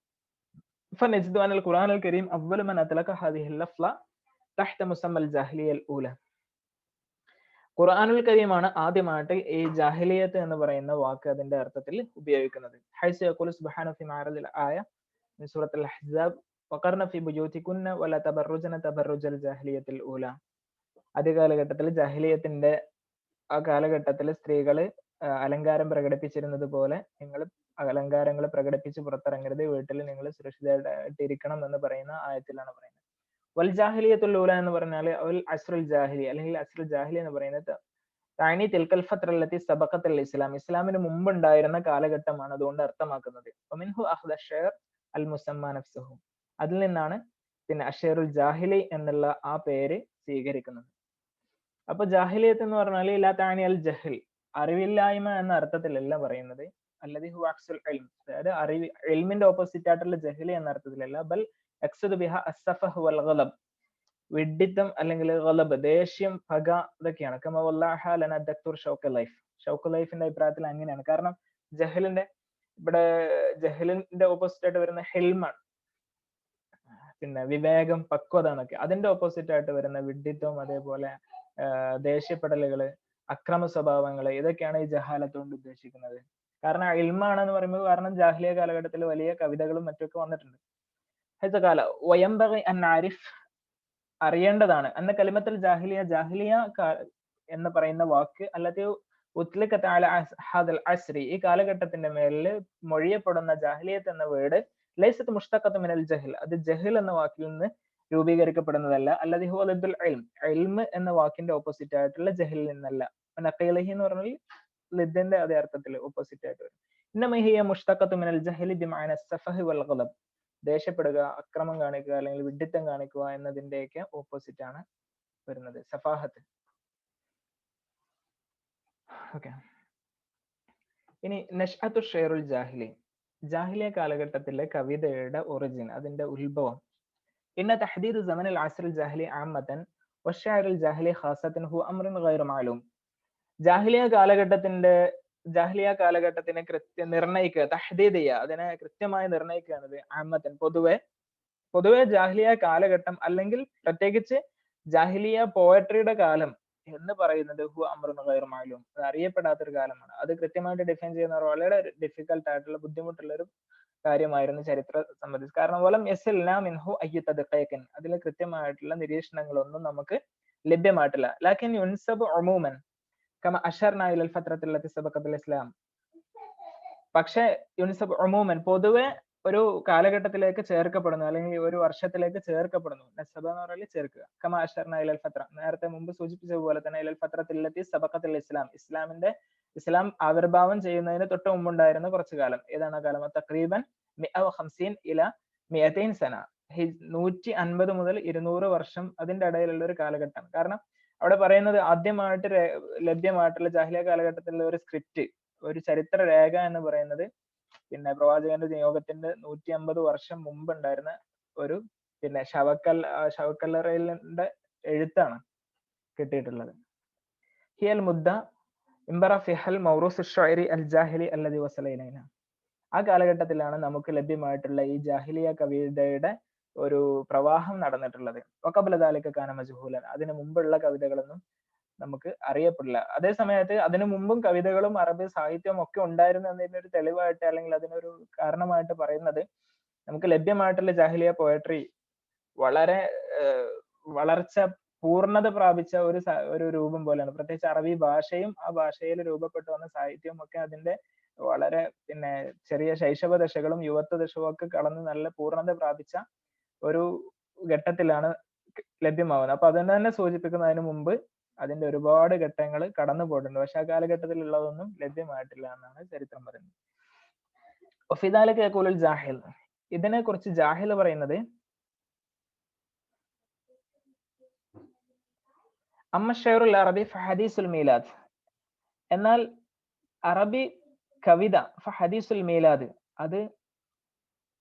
فنجد أن القرآن الكريم أول من أطلق هذه اللفظة تحت مسمى الجاهلية الأولى. ഖുർആനുൽ കരീമാണ് ആദ്യമായിട്ട് ഈ ജാഹിലിയത്ത് എന്ന് പറയുന്ന വാക്ക് അതിന്റെ അർത്ഥത്തിൽ ഉപയോഗിക്കുന്നത്. ഹൈസു യഖൂലു സുബ്ഹാനഹു ഫി മഅറദിൽ ആയ മിൻ സൂറത്തുൽ അഹ്സാബ് വഖർന ഫി ബുയൂതികുന്ന വല തബറുജന തബറുജൽ ജാഹിലിയത്തുൽ ഊല. ആദ്യ കാലഘട്ടത്തിൽ ജാഹിലിയത്തിന്റെ ആ കാലഘട്ടത്തിൽ സ്ത്രീകള് അലങ്കാരം പ്രകടിപ്പിച്ചിരുന്നത് പോലെ നിങ്ങൾ അലങ്കാരങ്ങൾ പ്രകടിപ്പിച്ച് പുറത്തിറങ്ങരുത്, വീട്ടിൽ നിങ്ങൾ സുരക്ഷിതരായിട്ടിരിക്കണം എന്ന് പറയുന്ന ആയത്തിലാണ് പറയുന്നത്. വൽ ജാഹിലിയത്തുൽ ഊല എന്ന് പറഞ്ഞാൽ അൽ അസ്റുൽ ജാഹിലി അല്ലെങ്കിൽ അസ്റുൽ ജാഹിലി എന്ന് പറയുന്നത് താനി തിൽക്കൽ ഫത്ര അല്ലതി സബഖത്തുൽ ഇസ്ലാം, ഇസ്ലാമിന് മുമ്പ് ഉണ്ടായിരുന്ന കാലഘട്ടമാണ് അതുകൊണ്ട് അർത്ഥമാക്കുന്നത്. വമിൻഹു അഖ്ദ അഷ്അർ അൽ മുസമ്മ നഫ്സുഹു. അതിൽ നിന്നാണ് പിന്നെ അഷ്അറുൽ ജാഹിലി എന്നുള്ള ആ പേര് സ്വീകരിക്കുന്നത്. അപ്പൊ ജാഹിലിയത്ത് എന്ന് പറഞ്ഞാൽ ലാ താനി അൽ ജഹൽ, അറിവില്ലായ്മ എന്ന അർത്ഥത്തിലല്ല പറയുന്നത്. അല്ലദി ഹുവ അക്സുൽ ഇൽം, അതായത് അറിവ് ഇൽമിന്റെ ഓപ്പോസിറ്റ് ആയിട്ടുള്ള ജഹലി എന്ന അർത്ഥത്തിലല്ല. ബൽ യഖ്സുദു ബിഹ അസ്സഫഹ് വൽ ഗളബ്, വിഡ്ഢിത്തം അല്ലെങ്കിൽ ഗളബ്, ദേഷ്യം, പക, ഇതൊക്കെയാണ്. കമാ വല്ലാഹ ലന ദക്തുർ ഷൗഖ് ലൈഫ്, ഷൗഖ് ലൈഫിന്റെ അഭിപ്രായത്തിൽ അങ്ങനെയാണ്. കാരണം ജഹലിന്റെ ഇവിടെ ജഹലിന്റെ ഓപ്പോസിറ്റ് ആയിട്ട് വരുന്ന ഹെൽമാണ്, പിന്നെ വിവേകം, പക്വത എന്നൊക്കെ. അതിന്റെ ഓപ്പോസിറ്റ് ആയിട്ട് വരുന്ന വിഡ്ഢിത്വം, അതേപോലെ ദേഷ്യപ്പെടലുകള്, അക്രമ സ്വഭാവങ്ങള്, ഇതൊക്കെയാണ് ഈ ജഹാലത്ത് കൊണ്ട് ഉദ്ദേശിക്കുന്നത്. കാരണം ഇൽമാണെന്ന് പറയുമ്പോൾ കാരണം ജാഹിലിയ കാലഘട്ടത്തിൽ വലിയ കവിതകളും മറ്റൊക്കെ വന്നിട്ടുണ്ട്. കാല വയംബഗി അൻ ആരിഫ്, അറിയേണ്ടതാണ്. അന്ന കലിമത്തുൽ ജാഹിലിയ, ജാഹിലിയ എന്ന് പറയുന്ന വാക്ക് അല്ലാതെ ഉത്ലിഖത്ത് അല ഹദൽ അസ്രി, ഈ കാലഘട്ടത്തിന്റെ മേലിൽ മൊഴിയപ്പെടുന്ന ജാഹിലിയത്ത് എന്ന വേർഡ് ലൈസത്ത് മുഷ്തഖത്ത് മിനൽ ജഹൽ, അത് ജഹൽ എന്ന വാക്കിൽ നിന്ന് രൂപീകരിക്കപ്പെടുന്നതല്ല. അല്ലാതെ ഹുവ ലിദ്ദുൽ ഇൽം, ഇൽമ് എന്ന വാക്കിന്റെ ഓപ്പോസിറ്റ് ആയിട്ടുള്ള ജഹലിൽ നിന്നല്ല. നഖീലഹി എന്ന് പറഞ്ഞാൽ ലിദ്ദിന്റെ അതേ അർത്ഥത്തിൽ ഓപ്പോസിറ്റ് ആയിട്ട് വരും. ഇന്നമ ഹിയ മുഷ്തഖത്ത് മിനൽ ജഹലി ബിമഅന സഫഹ് വൽ ഗളബ്, ദേഷ്യപ്പെടുക, അക്രമം കാണിക്കുക അല്ലെങ്കിൽ വിഡ്ഢിത്തം കാണിക്കുക എന്നതിന്റെയൊക്കെ ഓപ്പോസിറ്റ് ആണ് വരുന്നത് സഫാഹത്ത്. ഓക്കെ, ഇനി നഷ്അത്തു ഷെയറുൽ ജാഹിലി. ജാഹിലിയ കാലഘട്ടത്തിലെ കവിതയുടെ ഒറിജിൻ, അതിന്റെ ഉത്ഭവം. ഇന്ന തഹദീദ് സമൻ അൽ അസ്ർ അൽ ജാഹിലി ആമത്തൻ വശഅർ അൽ ജാഹിലി ഖാസത്തൻ ഹു അംറുൻ ഗൈറു മാലൂം. ജാഹിലിയ കാലഘട്ടത്തിനെ നിർണ്ണയിക്കുക, തഹദീദ് ചെയ്യുക, അതിനെ കൃത്യമായി നിർണ്ണയിക്കുകയാണത് ആമത്തൻ പൊതുവെ ജാഹിലിയ കാലഘട്ടം അല്ലെങ്കിൽ പ്രത്യേകിച്ച് ജാഹിലിയ പോയട്രിയുടെ കാലം എന്ന് പറയുന്നത് ഹു അംറുൻ ഗൈറു മാലൂം, അത് അറിയപ്പെടാത്തൊരു കാലമാണ്. അത് കൃത്യമായിട്ട് ഡിഫൈൻ ചെയ്യുന്ന വളരെ ഡിഫിക്കൽട്ട് ആയിട്ടുള്ള ബുദ്ധിമുട്ടുള്ള ഒരു കാര്യമായിരുന്നു ചരിത്രം സംബന്ധിച്ച്. കാരണം വലം യസ്അൽനാ മിൻഹു അയ്യ തദ്ഖീഖിൻ, അതിൽ കൃത്യമായിട്ടുള്ള നിരീക്ഷണങ്ങളൊന്നും നമുക്ക് ലഭ്യമായിട്ടില്ല. ലാകിൻ യുൻസബു ഉമൂമൻ കമ അശർനാ ഇലൽ ഫത്രത്തിൽ ലത്തി സബഖത്തുൽ ഇസ്ലാം. പക്ഷേ യുൻസബ് ഉമൂമൻ പൊതുവെ ഒരു കാലഘട്ടത്തിലേക്ക് ചേർക്കപ്പെടുന്നു, അല്ലെങ്കിൽ ഒരു വർഷത്തിലേക്ക് ചേർക്കപ്പെടുന്നു. നസബ എന്ന് പറഞ്ഞാൽ ചേർക്കുക. കമ അശർനാ ഇലൽ ഫത്ര, നേരത്തെ മുമ്പ് സൂചിപ്പിച്ചതുപോലെ തന്നെ ഇലൽ ഫത്രത്തിൽ ലത്തി സബഖത്തുൽ ഇസ്ലാം, ഇസ്ലാം ആവിർഭാവം ചെയ്യുന്നതിന് തൊട്ട് മുമ്പുണ്ടായിരുന്ന കുറച്ചു കാലം. ഏതാണ് ആ കാലം? തഖ്രീബൻ 150 ഇല 200 സന, 150 മുതൽ 200 വർഷം, അതിന്റെ ഇടയിലുള്ള ഒരു കാലഘട്ടം. കാരണം അവിടെ പറയുന്നത് ആദ്യമായിട്ട് ലഭ്യമായിട്ടുള്ള ജാഹിലിയ കാലഘട്ടത്തിലുള്ള ഒരു സ്ക്രിപ്റ്റ്, ഒരു ചരിത്ര രേഖ എന്ന് പറയുന്നത് പിന്നെ പ്രവാചകന്റെ നിയോഗത്തിന്റെ 150 വർഷം മുമ്പ് ഉണ്ടായിരുന്ന ഒരു പിന്നെ ശവക്കല്ലറയിലെ എഴുത്താണ് കിട്ടിയിട്ടുള്ളത്. ഹിയൽ മുദ്ദ ഇംബറ ഫിഹൽ മൗറൂസ് ഷഅരി അൽ ജാഹിലി അല്ലദി വസല ഇലൈന. ആ കാലഘട്ടത്തിലാണ് നമുക്ക് ലഭ്യമായിട്ടുള്ള ഈ ജാഹിലിയ കവിതയുടെ ഒരു പ്രവാഹം നടന്നിട്ടുള്ളത്. വഖബല ദാലിക കാന മജ്ഹൂലൻ, അതിനു മുമ്പുള്ള കവിതകളൊന്നും നമുക്ക് അറിയപ്പെടില്ല. അതേ സമയത്ത് അതിനു മുമ്പും കവിതകളും അറബി സാഹിത്യവും ഒക്കെ ഉണ്ടായിരുന്നു എന്നതിന്റെ ഒരു തെളിവായിട്ട്, അല്ലെങ്കിൽ അതിനൊരു കാരണമായിട്ട് പറയുന്നത് നമുക്ക് ലഭ്യമായിട്ടുള്ള ജാഹിലിയ പോയട്രി വളരെ വളർച്ച പൂർണ്ണത പ്രാപിച്ച ഒരു രൂപം പോലെയാണ്. പ്രത്യേകിച്ച് അറബി ഭാഷയും ആ ഭാഷയിൽ രൂപപ്പെട്ടു വന്ന സാഹിത്യവും ഒക്കെ അതിന്റെ വളരെ പിന്നെ ചെറിയ ശൈശവ ദശകളും യുവത്വ ദശകളും ഒക്കെ കടന്ന് നല്ല പൂർണ്ണത പ്രാപിച്ച ഒരു ഘട്ടത്തിലാണ് ലഭ്യമാവുന്നത്. അപ്പൊ അതിനെ തന്നെ സൂചിപ്പിക്കുന്നതിന് മുമ്പ് അതിന്റെ ഒരുപാട് ഘട്ടങ്ങൾ കടന്നു പോയിട്ടുണ്ട്. പക്ഷെ ആ കാലഘട്ടത്തിലുള്ളതൊന്നും ലഭ്യമായിട്ടില്ല എന്നാണ് ചരിത്രം പറയുന്നത്. ഒഫിദാലിക യഖൂലുൽ ജാഹിൽ, ഇതിനെ കുറിച്ച് ജാഹിൽ പറയുന്നത് അമ്മ ഷെയറുൽ അറബി ഫഹദീസുൽ മീലാദ്, എന്നാൽ അറബി കവിത ഫഹദീസുൽ മീലാദ്, അത്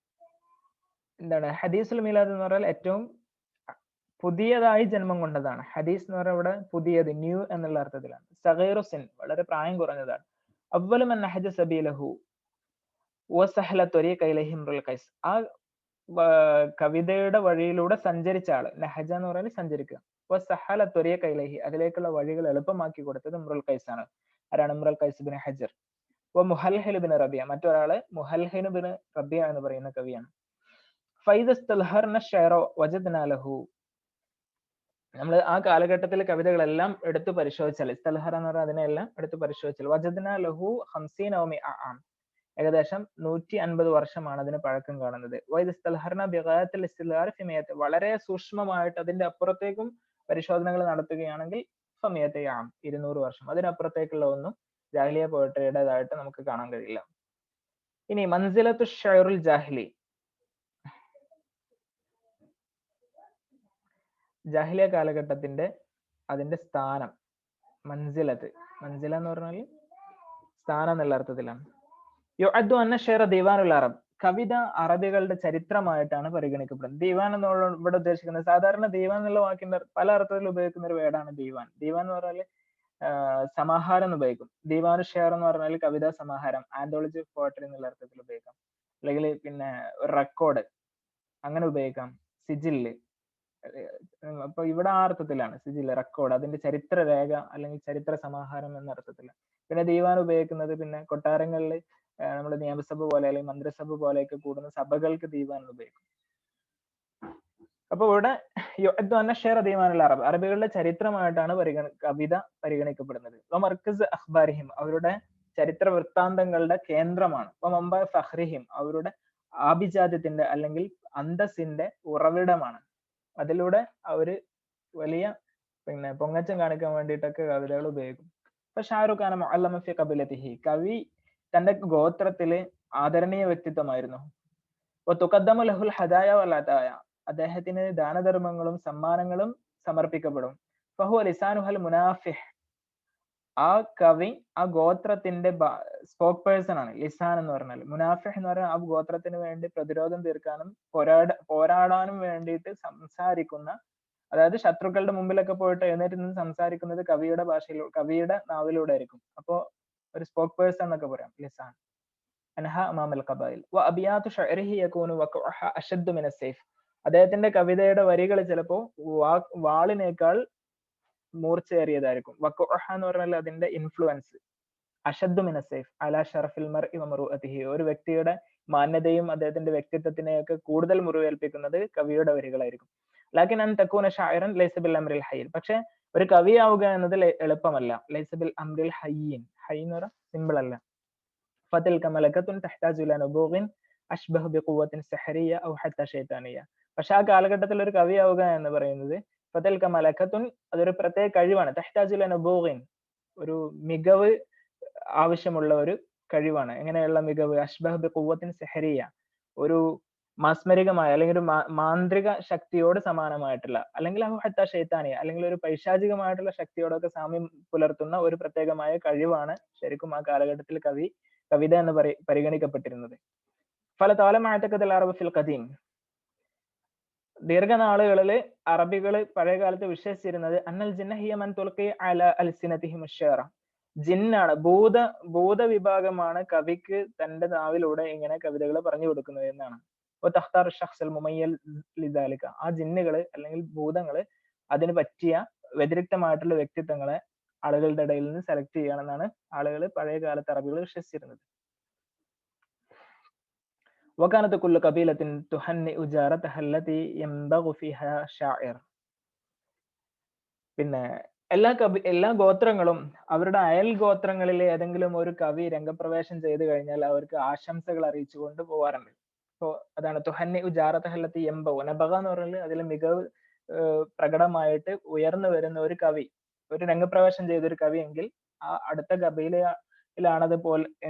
എന്താണ്? ഹദീസുൽ മീലാദ് എന്ന് പറഞ്ഞാൽ ഏറ്റവും പുതിയതായി ജന്മം കൊണ്ടതാണ്. ഹദീസ് എന്ന് പറഞ്ഞാൽ ഇവിടെ പുതിയത്, ന്യൂ എന്നുള്ള അർത്ഥത്തിലാണ്. സഗീറു സിൻ, വളരെ പ്രായം കുറഞ്ഞതാണ്. അവ്വലു മൻ നഹജ സബീലഹു വസഹല ത്വരീഖ ഇലൈഹി ഇംറുൽ ഖൈസ്, ആ കവിതയുടെ വഴിയിലൂടെ സഞ്ചരിച്ച ആള്, നഹജ എന്ന് പറഞ്ഞാൽ സഞ്ചരിക്കുക, വസഹല ത്വരീഖ ഇലൈഹി, അതിലേക്കുള്ള വഴികൾ എളുപ്പമാക്കി കൊടുത്തത് ഇംറുൽ ഖൈസ് ആണ്. ആരാണ്? ഇംറുൽ ഖൈസ് ബിൻ ഹജർ. മുഹൽഹിൽ ബിൻ റബിയ, മറ്റൊരാള് മുഹൽഹിൻ ബിൻ റബിയ എന്ന് പറയുന്ന കവിയാണ്. ഫൈദസ്തൽഹർന ഷെയറോ വജദ്നാ ലഹു, നമ്മൾ ആ കാലഘട്ടത്തിലെ കവിതകളെല്ലാം എടുത്തു പരിശോധിച്ചാൽ, ഇസ്തൽഹർ എന്ന് പറഞ്ഞാൽ അതിനെല്ലാം എടുത്തു പരിശോധിച്ചാൽ, വജദ്നാ ലഹു 50 ഔ 100 ആം, ഏകദേശം 150 വർഷമാണ് അതിന് പഴക്കം കാണുന്നത്. വൈദസ്തൽഹർന ബിഗായത്തുൽ ഇസ്തിൽഹാർ ഫി 100, വളരെ സൂക്ഷ്മമായിട്ട് അതിന്റെ അപ്പുറത്തേക്കും പരിശോധനകൾ നടത്തുകയാണെങ്കിൽ ഫമിയത്തെ ആം, 200 വർഷം. അതിനപ്പുറത്തേക്കുള്ള ഒന്നും ജാഹിലിയ പോയട്രിയുടേതായിട്ട് നമുക്ക് കാണാൻ കഴിയില്ല. ഇനി മൻസിലത്തു ഷഅറുൽ ജാഹിലി, ജാഹിലിയ കാലഘട്ടത്തിന്റെ അതിന്റെ സ്ഥാനം. മൻസില എന്ന് പറഞ്ഞാൽ സ്ഥാനം എന്നുള്ള അർത്ഥത്തിലാണ്. യുഅദ്ദു അന്ന ഷെയറ ദീവാനുൽ അറബ്, കവിത അറബികളുടെ ചരിത്രമായിട്ടാണ് പരിഗണിക്കപ്പെടുന്നത്. ദീവാൻ എന്നുള്ള ഇവിടെ ഉദ്ദേശിക്കുന്നത്, സാധാരണ ദീവാൻ എന്നുള്ള വാക്കിന്റെ പല അർത്ഥത്തിൽ ഉപയോഗിക്കുന്ന ഒരു വേർഡാണ് ദീവാൻ. ദീവാൻ എന്ന് പറഞ്ഞാൽ സമാഹാരം എന്ന് ഉപയോഗിക്കും. ദീവാനു ഷെയർ എന്ന് പറഞ്ഞാൽ കവിതാ സമാഹാരം, ആന്തോളജി ഓഫ് പോയട്രി എന്നുള്ള അർത്ഥത്തിൽ ഉപയോഗിക്കാം. അല്ലെങ്കിൽ പിന്നെ ഒരു റെക്കോർഡ് അങ്ങനെ ഉപയോഗിക്കാം. സിജില്, അപ്പൊ ഇവിടെ ആ അർത്ഥത്തിലാണ് സിജില്, റെക്കോർഡ്, അതിന്റെ ചരിത്ര രേഖ അല്ലെങ്കിൽ ചരിത്ര സമാഹാരം എന്ന അർത്ഥത്തിലാണ്. പിന്നെ ദീവാൻ ഉപയോഗിക്കുന്നത് പിന്നെ കൊട്ടാരങ്ങളിൽ നമ്മുടെ നിയമസഭ പോലെ അല്ലെങ്കിൽ മന്ത്രിസഭ പോലെയൊക്കെ കൂടുന്ന സഭകൾക്ക് ദീവാൻ ഉപയോഗിക്കും. അപ്പൊ ഇവിടെ ദീവാനുൽ അറബ്, അറബികളുടെ ചരിത്രമായിട്ടാണ് കവിത പരിഗണിക്കപ്പെടുന്നത്. മർക്കസ് അഖ്ബാരിഹിം, അവരുടെ ചരിത്ര വൃത്താന്തങ്ങളുടെ കേന്ദ്രമാണ്. മംബ ഫഖ്രിഹിം, അവരുടെ ആഭിജാത്യത്തിന്റെ അല്ലെങ്കിൽ അന്തസ്സിന്റെ ഉറവിടമാണ്. അതിലൂടെ അവര് വലിയ പിന്നെ പൊങ്ങച്ചം കാണിക്കാൻ വേണ്ടിയിട്ടൊക്കെ കവിതകൾ ഉപയോഗിക്കും. ഇപ്പൊ ഷാറുഖ് ഖാൻ മുഅല്ലമ ഫി ഖബിലതിഹി, കവി തന്റെ ഗോത്രത്തില് ആദരണീയ വ്യക്തിത്വമായിരുന്നു. തുഖദ്ദമു ലഹുൽ ഹദായ വൽ അതായ, അദ്ദേഹത്തിന് ദാനധർമ്മങ്ങളും സമ്മാനങ്ങളും സമർപ്പിക്കപ്പെടും. ഫഹുവ ലിസാനുഹൽ മുനാഫിഹ്, ആ കവി ആ ഗോത്രത്തിന്റെ സ്പോക്ക് പേഴ്സൺ ആണ്. ലിസാൻ എന്ന് പറഞ്ഞാൽ മുനാഫിഹ് എന്ന് പറഞ്ഞാൽ ആ ഗോത്രത്തിന് വേണ്ടി പ്രതിരോധം തീർക്കാനും പോരാടാനും വേണ്ടിയിട്ട് സംസാരിക്കുന്ന, അതായത് ശത്രുക്കളുടെ മുമ്പിലൊക്കെ പോയിട്ട് എഴുന്നേറ്റ് നിന്ന് സംസാരിക്കുന്നത് കവിയുടെ ഭാഷയിലൂടെ, കവിയുടെ നാവിലൂടെ ആയിരിക്കും. അപ്പോ ഒരു സ്പോക്ക് പേഴ്സൺ എന്നൊക്കെ പറയാം ലിസാൻ. അൻഹാ അമാമൽ ഖബായിൽ വ അബിയാതു ഷഅരിഹി യകൂനു വഖഉഹ അശദ്ദു മിന സൈഫ്. അദ്ദേഹത്തിന്റെ കവിതയുടെ വരികൾ ചിലപ്പോ വാളിനേക്കാൾ മൂർച്ചയേറിയതായിരിക്കും. വഖഉഹ എന്ന് പറഞ്ഞാൽ അതിന്റെ ഇൻഫ്ലുവൻസ്. അശദ്ദു മിന സൈഫ് അലാ ഷറഫിൽ മർഇ വ മറുഅതിഹി. ഒരു വ്യക്തിയുടെ മാന്യതയും അദ്ദേഹത്തിന്റെ വ്യക്തിത്വത്തിനെയൊക്കെ കൂടുതൽ മുറിവേൽപ്പിക്കുന്നത് കവിയുടെ വരികളായിരിക്കും. ലാക്കിൻ അൻ തകൂന ഷാഇറൻ ലൈസ ബിൽ അംറിൽ ഹയ്യിൻ. പക്ഷെ ഒരു കവിയാവുക എന്നത് എളുപ്പമല്ല. ലൈസ ബിൽ അംറിൽ ഹയ്യിൻ. ഹയ്യിൻ എന്ന് പറഞ്ഞാൽ സിമ്പിൾ അല്ല. فتلك ملكة تحتاج إلى نبوغ أشبه بقوة سحرية أو حتى شيطانية. പക്ഷെ ആ കാലഘട്ടത്തിൽ ഒരു കവിയാവുക എന്ന് പറയുന്നത് ഫതൽക മലക്കത്തുൻ, അതൊരു പ്രത്യേക കഴിവാണ്. തഹ്താജു ഇലാ നബൂഗിൻ, ഒരു മികവ് ആവശ്യമുള്ള ഒരു കഴിവാണ്. എങ്ങനെയുള്ള മികവ്? അഷ്ബഹ ബിഖുവത്തിൻ സഹരിയ, ഒരു മാസ്മരികമായ അല്ലെങ്കിൽ ഒരു മാന്ത്രിക ശക്തിയോട് സമാനമായിട്ടുള്ള, അല്ലെങ്കിൽ ഹത്ത ഷൈത്താനിയ, അല്ലെങ്കിൽ ഒരു പൈശാചികമായിട്ടുള്ള ശക്തിയോടൊക്കെ സാമ്യം പുലർത്തുന്ന ഒരു പ്രത്യേകമായ കഴിവാണ് ശരിക്കും ആ കാലഘട്ടത്തിൽ കവിത എന്ന് പരിഗണിക്കപ്പെട്ടിരുന്നത്. ഫല താലമാറ്റക്കത്തിൽ അറബ് ഫിൽ ഖദീം, ദീർഘനാളുകളിൽ അറബികൾ പഴയ കാലത്ത് വിശ്വസിച്ചിരുന്നത് അന്നൽ ജിന്ന ഹിയ മൻ തുൽഖി അല അൽസിനതിഹിം അശ്ശിഅറ, ജിന്നാണ്, ഭൂത വിഭാഗമാണ് കവിക്ക് തന്റെ നാവിലൂടെ ഇങ്ങനെ കവിതകൾ പറഞ്ഞു കൊടുക്കുന്നത് എന്നാണ്. തഖ്താർ ഷഖ്സൽ മുമയ്യൽ ലിദാലിക, ആ ജിന്നുകള് അല്ലെങ്കിൽ ഭൂതങ്ങള് അതിന് പറ്റിയ വ്യതിരിക്തമായിട്ടുള്ള വ്യക്തിത്വങ്ങളെ ആളുകളുടെ ഇടയിൽ നിന്ന് സെലക്ട് ചെയ്യണമെന്നാണ് ആളുകൾ പഴയ കാലത്ത് അറബികൾ വിശ്വസിച്ചിരുന്നത്. وكانت كل قبيلة تهنئ جارتها التي ينبغ فيها شاعر. പിന്നെ എല്ലാ ഗോത്രങ്ങളും അവരുടെ അയൽ ഗോത്രങ്ങളിലെ ഏതെങ്കിലും ഒരു കവി രംഗപ്രവേശം ചെയ്തു കഴിഞ്ഞാൽ അവർക്ക് ആശംസകൾ അറിയിച്ചുകൊണ്ട് പോവാറുണ്ട്. അപ്പോ അതാണ് തുഹന്നി ഉജാറത്തഹല്ലത്തി എംബ. നബക എന്ന് പറഞ്ഞാൽ അതിൽ മികവ് പ്രകടമായിട്ട് ഉയർന്നു വരുന്ന ഒരു കവി, ഒരു രംഗപ്രവേശം ചെയ്ത ഒരു കവി എങ്കിൽ ആ അടുത്ത കബീലയിലാണത്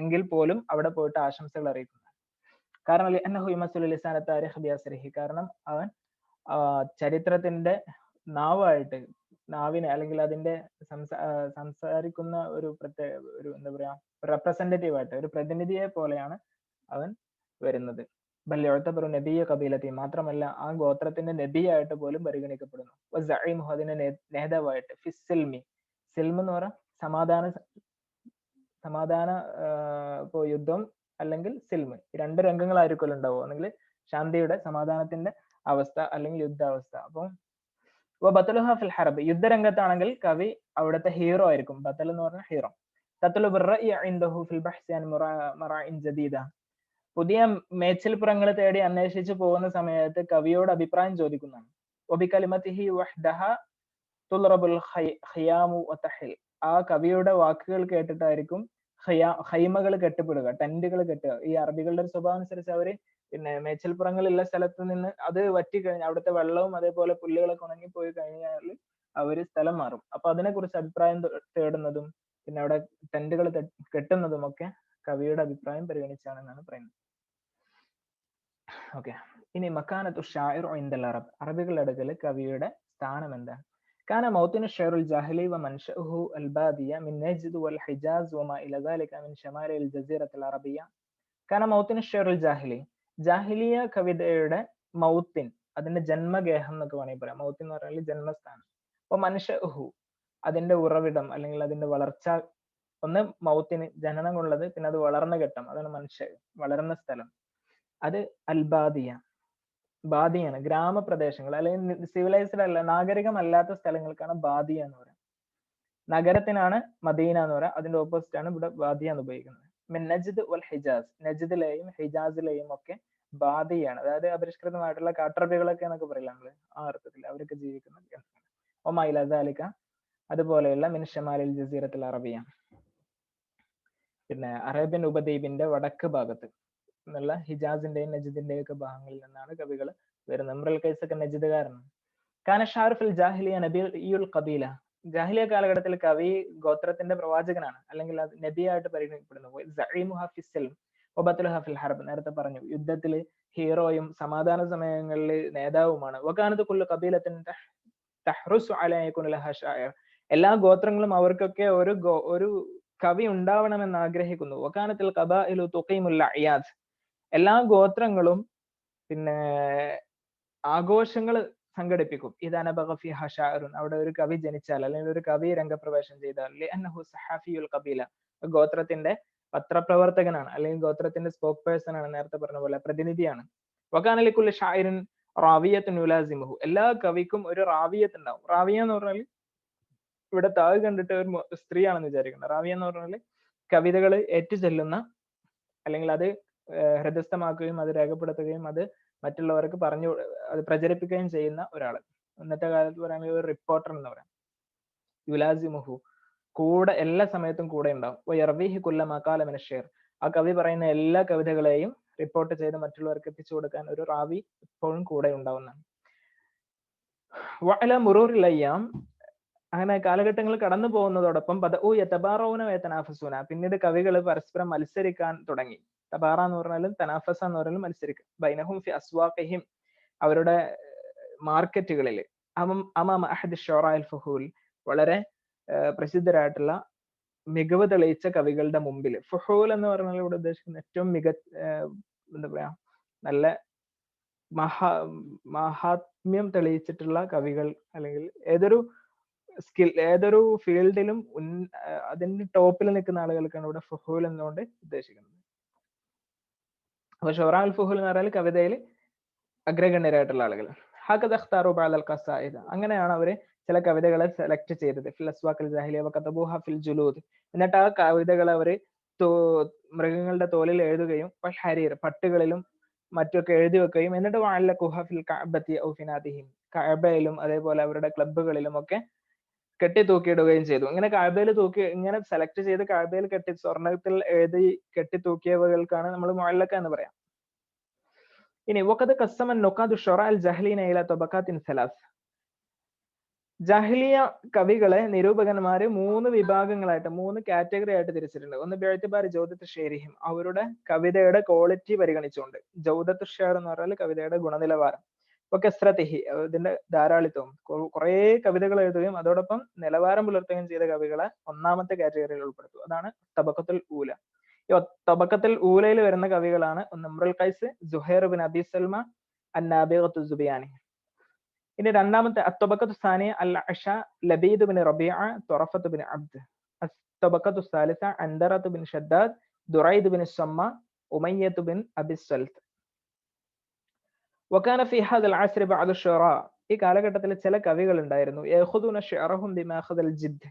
എങ്കിൽ പോലും അവിടെ പോയിട്ട് ആശംസകൾ അറിയിക്കുന്നു. കാരണം കാരണം അവൻ ചരിത്രത്തിന്റെ നാവായിട്ട്, നാവിനെ അല്ലെങ്കിൽ അതിന്റെ സംസാരിക്കുന്ന ഒരു പ്രത്യേക ഒരു എന്താ പറയാ റെപ്രസെന്റേറ്റീവ് ആയിട്ട്, ഒരു പ്രതിനിധിയെ പോലെയാണ് അവൻ വരുന്നത്. ബല്യഴുത്തബറു നബിയ കബീലത്തി, മാത്രമല്ല ആ ഗോത്രത്തിന്റെ നബിയായിട്ട് പോലും പരിഗണിക്കപ്പെടുന്നു. അതിന്റെ നേതാവായിട്ട്. ഫിസിൽമി, സിൽം എന്ന് പറഞ്ഞാൽ സമാധാന ഇപ്പോ യുദ്ധം അല്ലെങ്കിൽ സിൽമ്, രണ്ട് രംഗങ്ങളായിരിക്കുമല്ലോ ഉണ്ടാവുക, അല്ലെങ്കിൽ ശാന്തിയുടെ സമാധാനത്തിന്റെ അവസ്ഥ അല്ലെങ്കിൽ യുദ്ധാവസ്ഥ. അപ്പം ബത്തലുഹ ഫിൽ ഹർബ്, യുദ്ധരംഗത്താണെങ്കിൽ കവി അവിടുത്തെ ഹീറോ ആയിരിക്കും. ബത്തൽ എന്ന് പറഞ്ഞ ഹീറോ. പുതിയ മേച്ചിൽപ്പുറങ്ങൾ തേടി അന്വേഷിച്ചു പോകുന്ന സമയത്ത് കവിയോട് അഭിപ്രായം ചോദിക്കുന്നതാണ്. ആ കവിയുടെ വാക്കുകൾ കേട്ടിട്ടായിരിക്കും ഹൈമകൾ കെട്ടിപ്പെടുക, ടെന്റുകൾ കെട്ടുക. ഈ അറബികളുടെ ഒരു സ്വഭാവം അനുസരിച്ച് അവര് പിന്നെ മേച്ചിൽപ്പുറങ്ങളുള്ള സ്ഥലത്ത് നിന്ന് അത് വറ്റിക്കഴിഞ്ഞാൽ അവിടുത്തെ വെള്ളവും അതേപോലെ പുല്ലുകളൊക്കെ ഉണങ്ങിപ്പോയി കഴിഞ്ഞാൽ അവര് സ്ഥലം മാറും. അപ്പൊ അതിനെക്കുറിച്ച് അഭിപ്രായം തേടുന്നതും പിന്നെ അവിടെ ടെന്റുകൾ കെട്ടുന്നതും ഒക്കെ കവിയുടെ അഭിപ്രായം പരിഗണിച്ചാണെന്നാണ് പറയുന്നത്. ഓക്കെ, ഇനി മക്കാനത്തു ഷാഇർ ഇൻദൽ അറബ്, അറബികളുടെ അടുക്കൽ കവിയുടെ സ്ഥാനം എന്താണ്? كان موطن الشعر الجاهلي ومنشأه البادية من نجد والحجاز وما إلى ذلك من شمال الجزيرة العربية. كان موطن الشعر الجاهلي, ജാഹിലിയ കവിതയുടെ മൗത്തിൻ, അതിന്റെ ജന്മഗേഹം എന്നൊക്കെ വേണമെങ്കിൽ പറയാം. മൗത്തിൻ എന്ന് പറഞ്ഞാൽ ജന്മസ്ഥാനം. അപ്പൊ മൻഷഉഹു, അതിന്റെ ഉറവിടം അല്ലെങ്കിൽ അതിന്റെ വളർച്ച. ഒന്ന് മൗത്തിന് ജനനം കൊള്ളത്, പിന്നെ അത് വളർന്ന ഘട്ടം, അതാണ് മൻഷ, വളരുന്ന സ്ഥലം. അത് അൽബാദിയ, ബാദിയാണ്, ഗ്രാമപ്രദേശങ്ങൾ അല്ലെങ്കിൽ സിവിലൈസ്ഡ് അല്ല, നാഗരികമല്ലാത്ത സ്ഥലങ്ങൾക്കാണ് ബാദിയ എന്ന് പറയുന്നത്. നഗരത്തിനാണ് മദീന എന്ന് പറയാം. അതിന്റെ ഓപ്പോസിറ്റ് ആണ് ഇവിടെ ബാദിയ എന്ന് ഉപയോഗിക്കുന്നത്. നജ്ദ് വൽ ഹിജാസ്, നജ്ദിലെയും ഹിജാസിലെയും ഒക്കെ ബാദിയാണ്, അതായത് അപരിഷ്കൃതമായിട്ടുള്ള കാട്ടറബികളൊക്കെ എന്നൊക്കെ പറയില്ല നമ്മള്, ആ അർത്ഥത്തിൽ അവരൊക്കെ ജീവിക്കുന്ന ഒമൈല ദാലിക, അതുപോലെയുള്ള മിൻ ഷമാലിൽ ജസീറത്തുൽ അറബിയ, പിന്നെ അറേബ്യൻ ഉപദ്വീപിന്റെ വടക്ക് ഭാഗത്ത് എന്നുള്ള ഹിജാസിന്റെയും നജ്ദിന്റെയും ഒക്കെ ഭാഗങ്ങളിൽ നിന്നാണ് കവികൾ വരുന്നത്. ഇമ്രുൽ ഖൈസ് ഒക്കെ നജ്ദുകാരനാണ്. കാന ഷാരിഫുൽ ജാഹിലിയ നബിയുൽ ഖബീല, ജാഹിലിയ കാലഘട്ടത്തിൽ കവി ഗോത്രത്തിന്റെ പ്രവാചകനാണ് അല്ലെങ്കിൽ നബിയായിട്ട് പരിഗണിക്കപ്പെടുന്നു. നേരത്തെ പറഞ്ഞു യുദ്ധത്തിൽ ഹീറോയും സമാധാന സമയങ്ങളിൽ നേതാവുമാണ്. വകാനത്ത് കുല്ലു ഖബീലത്തിൻ തഹ്റുസു അലാ യകുന ലഹാ ഷാഇർ, എല്ലാ ഗോത്രങ്ങളും അവർക്കൊക്കെ ഒരു കവി ഉണ്ടാവണമെന്ന് ആഗ്രഹിക്കുന്നു. വകാനത്തിൽ ഖബാഇലു തുഖീമുൽ അയാദ്, എല്ലാ ഗോത്രങ്ങളും പിന്നെ ആഘോഷങ്ങൾ സംഘടിപ്പിക്കും. ഇദാ നബഗ ഫിഹാ ഷാഇറുൻ, അവിടെ ഒരു കവി ജനിച്ചാൽ അല്ലെങ്കിൽ ഒരു കവി രംഗപ്രവേശം ചെയ്താൽ, ലിഅന്നഹു സഹാഫിയുൽ ഖബീല, ഗോത്രത്തിന്റെ പത്രപ്രവർത്തകനാണ് അല്ലെങ്കിൽ ഗോത്രത്തിന്റെ സ്പോക്ക് പേഴ്സൺ ആണ്, നേരത്തെ പറഞ്ഞ പോലെ പ്രതിനിധിയാണ്. വകാന ലികുല്ലി ഷാഇറിൻ റാവിയത്തുൻ യുലാസിമുഹു, എല്ലാ കവിക്കും ഒരു റാവിയത്ത് ഉണ്ടാവും. റാവിയ എന്ന് പറഞ്ഞാൽ ഇവിടെ താഴെ കണ്ടിട്ട് ഒരു സ്ത്രീയാണെന്ന് വിചാരിക്കുന്നത്. റാവിയ എന്ന് പറഞ്ഞാൽ കവിതകൾ ഏറ്റുചൊല്ലുന്ന അല്ലെങ്കിൽ അത് ഹൃദയസ്ഥമാക്കുകയും അത് രേഖപ്പെടുത്തുകയും അത് മറ്റുള്ളവർക്ക് അത് പ്രചരിപ്പിക്കുകയും ചെയ്യുന്ന ഒരാൾ. ഇന്നത്തെ കാലത്ത് പറയുന്നത് ഒരു റിപ്പോർട്ടർ എന്ന് പറയാം. യുലാസിമുഹു, കൂടെ എല്ലാ സമയത്തും കൂടെ ഉണ്ടാവും. വയർവീഹി കുല്ല മഖാല മിന ഷെയർ, ആ കവി പറയുന്ന എല്ലാ കവിതകളെയും റിപ്പോർട്ട് ചെയ്ത് മറ്റുള്ളവർക്ക് എത്തിച്ചു കൊടുക്കാൻ ഒരു റാവി എപ്പോഴും കൂടെ ഉണ്ടാവുന്നതാണ്. വഅല മുറൂറിൽ അയ്യാം, അങ്ങനെ കാലഘട്ടങ്ങൾ കടന്നു പോകുന്നതോടൊപ്പം പിന്നീട് കവികൾ പരസ്പരം മത്സരിക്കാൻ തുടങ്ങി. തബാറ എന്ന് പറഞ്ഞാലും തനാഫസ എന്ന് പറഞ്ഞാലും മത്സരിക്കും. ബൈനഹും ഫി അസ്വാഖിഹിം, അവരുടെ മാർക്കറ്റുകളിൽ, അമാമ അഹദ് ഷുറാഇൽ ഫുഹൂൽ, വളരെ പ്രസിദ്ധരായിട്ടുള്ള മികവ് തെളിയിച്ച കവികളുടെ മുമ്പിൽ. ഫുഹൂൽ എന്ന് പറഞ്ഞാൽ ഇവിടെ ഉദ്ദേശിക്കുന്ന ഏറ്റവും എന്താ പറയാ, നല്ല മഹാത്മ്യം തെളിയിച്ചിട്ടുള്ള കവികൾ, അല്ലെങ്കിൽ ഏതൊരു ഫീൽഡിലും അതിന്റെ ടോപ്പിൽ നിൽക്കുന്ന ആളുകൾക്കാണ് ഇവിടെ ഫുഹൂൽ എന്നുകൊണ്ട് ഉദ്ദേശിക്കുന്നത്. അപ്പൊ ഷുറാ അൽ ഫുഹൂൽ എന്ന് പറഞ്ഞാൽ കവിതയിൽ അഗ്രഗണ്യരായിട്ടുള്ള ആളുകൾ. ഹഖദ ഇഖ്താറു ബഅദ അൽ ഖസായിദ, അങ്ങനെയാണ് അവര് ചില കവിതകളെ സെലക്ട് ചെയ്തത്. ഫിൽ അസ്വാഖിൽ ജാഹിലിയ വകതബൂഹ ഫിൽ ജുലൂദ്, എന്നിട്ട് ആ കവിതകൾ അവര് മൃഗങ്ങളുടെ തോലിൽ എഴുതുകയും ഹരീർ, പട്ടുകളിലും മറ്റൊക്കെ എഴുതി വെക്കുകയും എന്നിട്ട് വഅല്ലഖുഹ ഫിൽ കഅബത്തി ഔ ഫിനാദിഹിം, കഅബയിലും അതേപോലെ അവരുടെ ക്ലബ്ബുകളിലും ഒക്കെ കെട്ടി തൂക്കിയിടുകയും ചെയ്തു. ഇങ്ങനെ കഅബയിൽ ഇങ്ങനെ സെലക്ട് ചെയ്ത് കഅബയിൽ സ്വർണ്ണത്തിൽ എഴുതി കെട്ടി തൂക്കിയവകൾക്കാണ് നമ്മൾ മുഅല്ലഖ എന്ന് പറയാം. ഇനി വഖദ് ഖസ്സമ നുഖാദു ഷുറാ അൽ ജഹ്ലീന ഇലാ തബഖാത്തിൻ സലാസ്, ജാഹിലിയ കവികളെ നിരൂപകന്മാര് 3 വിഭാഗങ്ങളായിട്ട് 3 കാറ്റഗറി ആയിട്ട് തിരിച്ചിട്ടുണ്ട്. ഒന്ന് ബിഅ്തിബാരി ജൗദത്ത് ഷെയ്രിഹിം, അവരുടെ കവിതയുടെ ക്വാളിറ്റി പരിഗണിച്ചുകൊണ്ട്. ജൗദത്ത് ഷെയർ എന്ന് പറഞ്ഞാൽ കവിതയുടെ ഗുണനിലവാരം. കസ്രതിഹി, ഇതിന്റെ ധാരാളിത്വം, കുറെ കവിതകൾ എഴുതുകയും അതോടൊപ്പം നിലവാരം പുലർത്തുകയും ചെയ്ത കവികളെ ഒന്നാമത്തെ കാറ്റഗറിയിൽ ഉൾപ്പെടുത്തും. അതാണ് തബഖത്തുൽ ഊല. ഈ തബഖത്തുൽ ഊലയിൽ വരുന്ന കവികളാണ് ഒന്ന് ഇംറുൽ ഖൈസ്, സുഹൈർ ബിൻ അബി സൽമ, അന്നാബിഗത്തു സുബിയാനി. ഇനി രണ്ടാമത്തെ അത്തബഖത്തു സാനിയ അൽ അഷ, ലബീദ് bin റബീഅ, തുറഫത്ത് bin Abd. അത്തബഖത്തു സാലിസ അൻദറത്ത് bin Shaddad, ദുറൈദ് bin സമ്മ, ഉമയ്യത്ത് ബിൻ അബി സൽത്ത്. വകാന ഫി ഹാദൽ അസ്രി ബഅദു ഷുറാ, ഈ കാലഘട്ടത്തിൽ ചില കവികൾ ഉണ്ടായിരുന്നു. യഖുദുന ശിഅറഹും ബിമാഖദൽ ജിദ്,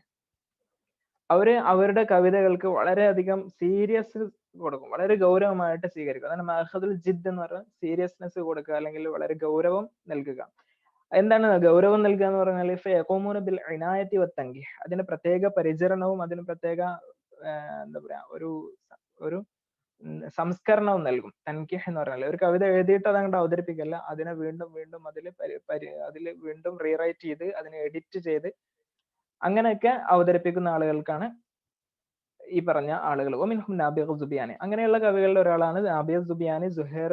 അവരുടെ കവിതകൾക്ക് വളരെയധികം സീരിയസ് കൊടുക്കും, വളരെ ഗൗരവമായിട്ട് സ്വീകരിക്കും. അതാണ് മാഖദുൽ ജിദ് എന്ന് പറഞ്ഞാൽ സീരിയസ്നെസ് കൊടുക്കുക, അല്ലെങ്കിൽ വളരെ ഗൗരവം നൽകുക. എന്താണ് ഗൗരവം നൽകുക എന്ന് പറഞ്ഞാൽ ഫയഖൂമുന ബിൽ ഇനായത്തി വത്തൻകിഹ്, അതിന് പ്രത്യേക പരിചരണവും അതിന് പ്രത്യേക എന്താ പറയാ ഒരു സംസ്കരണവും നൽകും. തൻകിഹ് എന്ന് പറഞ്ഞാൽ ഒരു കവിത എഴുതിയിട്ട് അതങ്ങോട്ട് അവതരിപ്പിക്കല്ല, അതിനെ വീണ്ടും വീണ്ടും അതിൽ വീണ്ടും റീറൈറ്റ് ചെയ്ത് അതിനെ എഡിറ്റ് ചെയ്ത് അങ്ങനെയൊക്കെ അവതരിപ്പിക്കുന്ന ആളുകൾക്കാണ് ഈ പറഞ്ഞ ആളുകൾ. വമിൻഹും നാബിഗ സുബിയാനി, അങ്ങനെയുള്ള കവികളുടെ ഒരാളാണ് നാബിഗ സുബിയാനി, സുഹൈർ,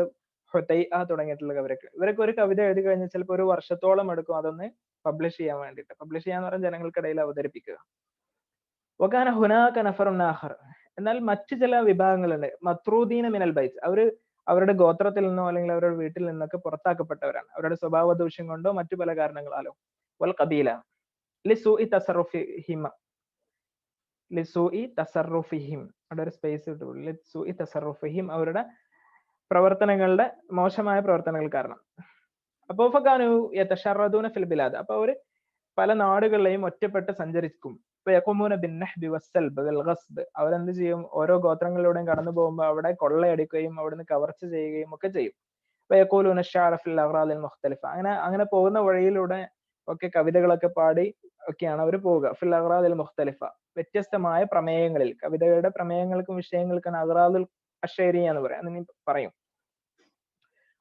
ഹുതൈഅ തുടങ്ങിയിട്ടുള്ള കവിരൊക്കെ. ഇവരൊക്കെ ഒരു കവിത എഴുതി കഴിഞ്ഞാൽ ചിലപ്പോൾ ഒരു വർഷത്തോളം എടുക്കും അതൊന്ന് പബ്ലിഷ് ചെയ്യാൻ വേണ്ടിയിട്ട്. പബ്ലിഷ് ചെയ്യാന്ന് പറഞ്ഞാൽ ജനങ്ങൾക്കിടയിൽ അവതരിപ്പിക്കുക. വകാന ഹുനാക നഫറുൻ ആഖർ, എന്നാൽ മറ്റു ചില വിഭാഗങ്ങളുണ്ട്. മത്രൂദീന മിനൽ ബൈത്ത്, അവരുടെ ഗോത്രത്തിൽ നിന്നോ അല്ലെങ്കിൽ അവരുടെ വീട്ടിൽ നിന്നൊക്കെ പുറത്താക്കപ്പെട്ടവരാണ്, അവരുടെ സ്വഭാവ ദൂഷ്യം കൊണ്ടോ മറ്റു പല കാരണങ്ങളാലോ. വൽ ഖബീല ലിസൂഇ തസറുഫിഹിം, അവിടെ ഒരു സ്പേസ് കിട്ടും. ലിസൂഇ തസറുഫിഹിം, അവരുടെ പ്രവർത്തനങ്ങളുടെ മോശമായ പ്രവർത്തനങ്ങൾ കാരണം. അപ്പോ ഫകാനു യതശറദൂന ഫിൽ ബിലാദ്, അപ്പൊ അവര് പല നാടുകളിലെയും ഒറ്റപ്പെട്ട് സഞ്ചരിക്കും. അവരെന്ത് ചെയ്യും, ഓരോ ഗോത്രങ്ങളിലൂടെയും കടന്നു പോകുമ്പോൾ അവിടെ കൊള്ളയടിക്കുകയും അവിടുന്ന് കവർച്ച ചെയ്യുകയും ഒക്കെ ചെയ്യും. അങ്ങനെ പോകുന്ന വഴിയിലൂടെ ഒക്കെ കവിതകളൊക്കെ പാടി ഒക്കെയാണ് അവർ പോവുക. ഫിൽ അഗ്റാദിൽ മുഖ്തലിഫ, വ്യത്യസ്തമായ പ്രമേയങ്ങളിൽ, കവിതകളുടെ പ്രമേയങ്ങൾക്കും വിഷയങ്ങൾക്കാണ് അഗ്റാദുൽ അശ്ശരിയ എന്ന് പറയും.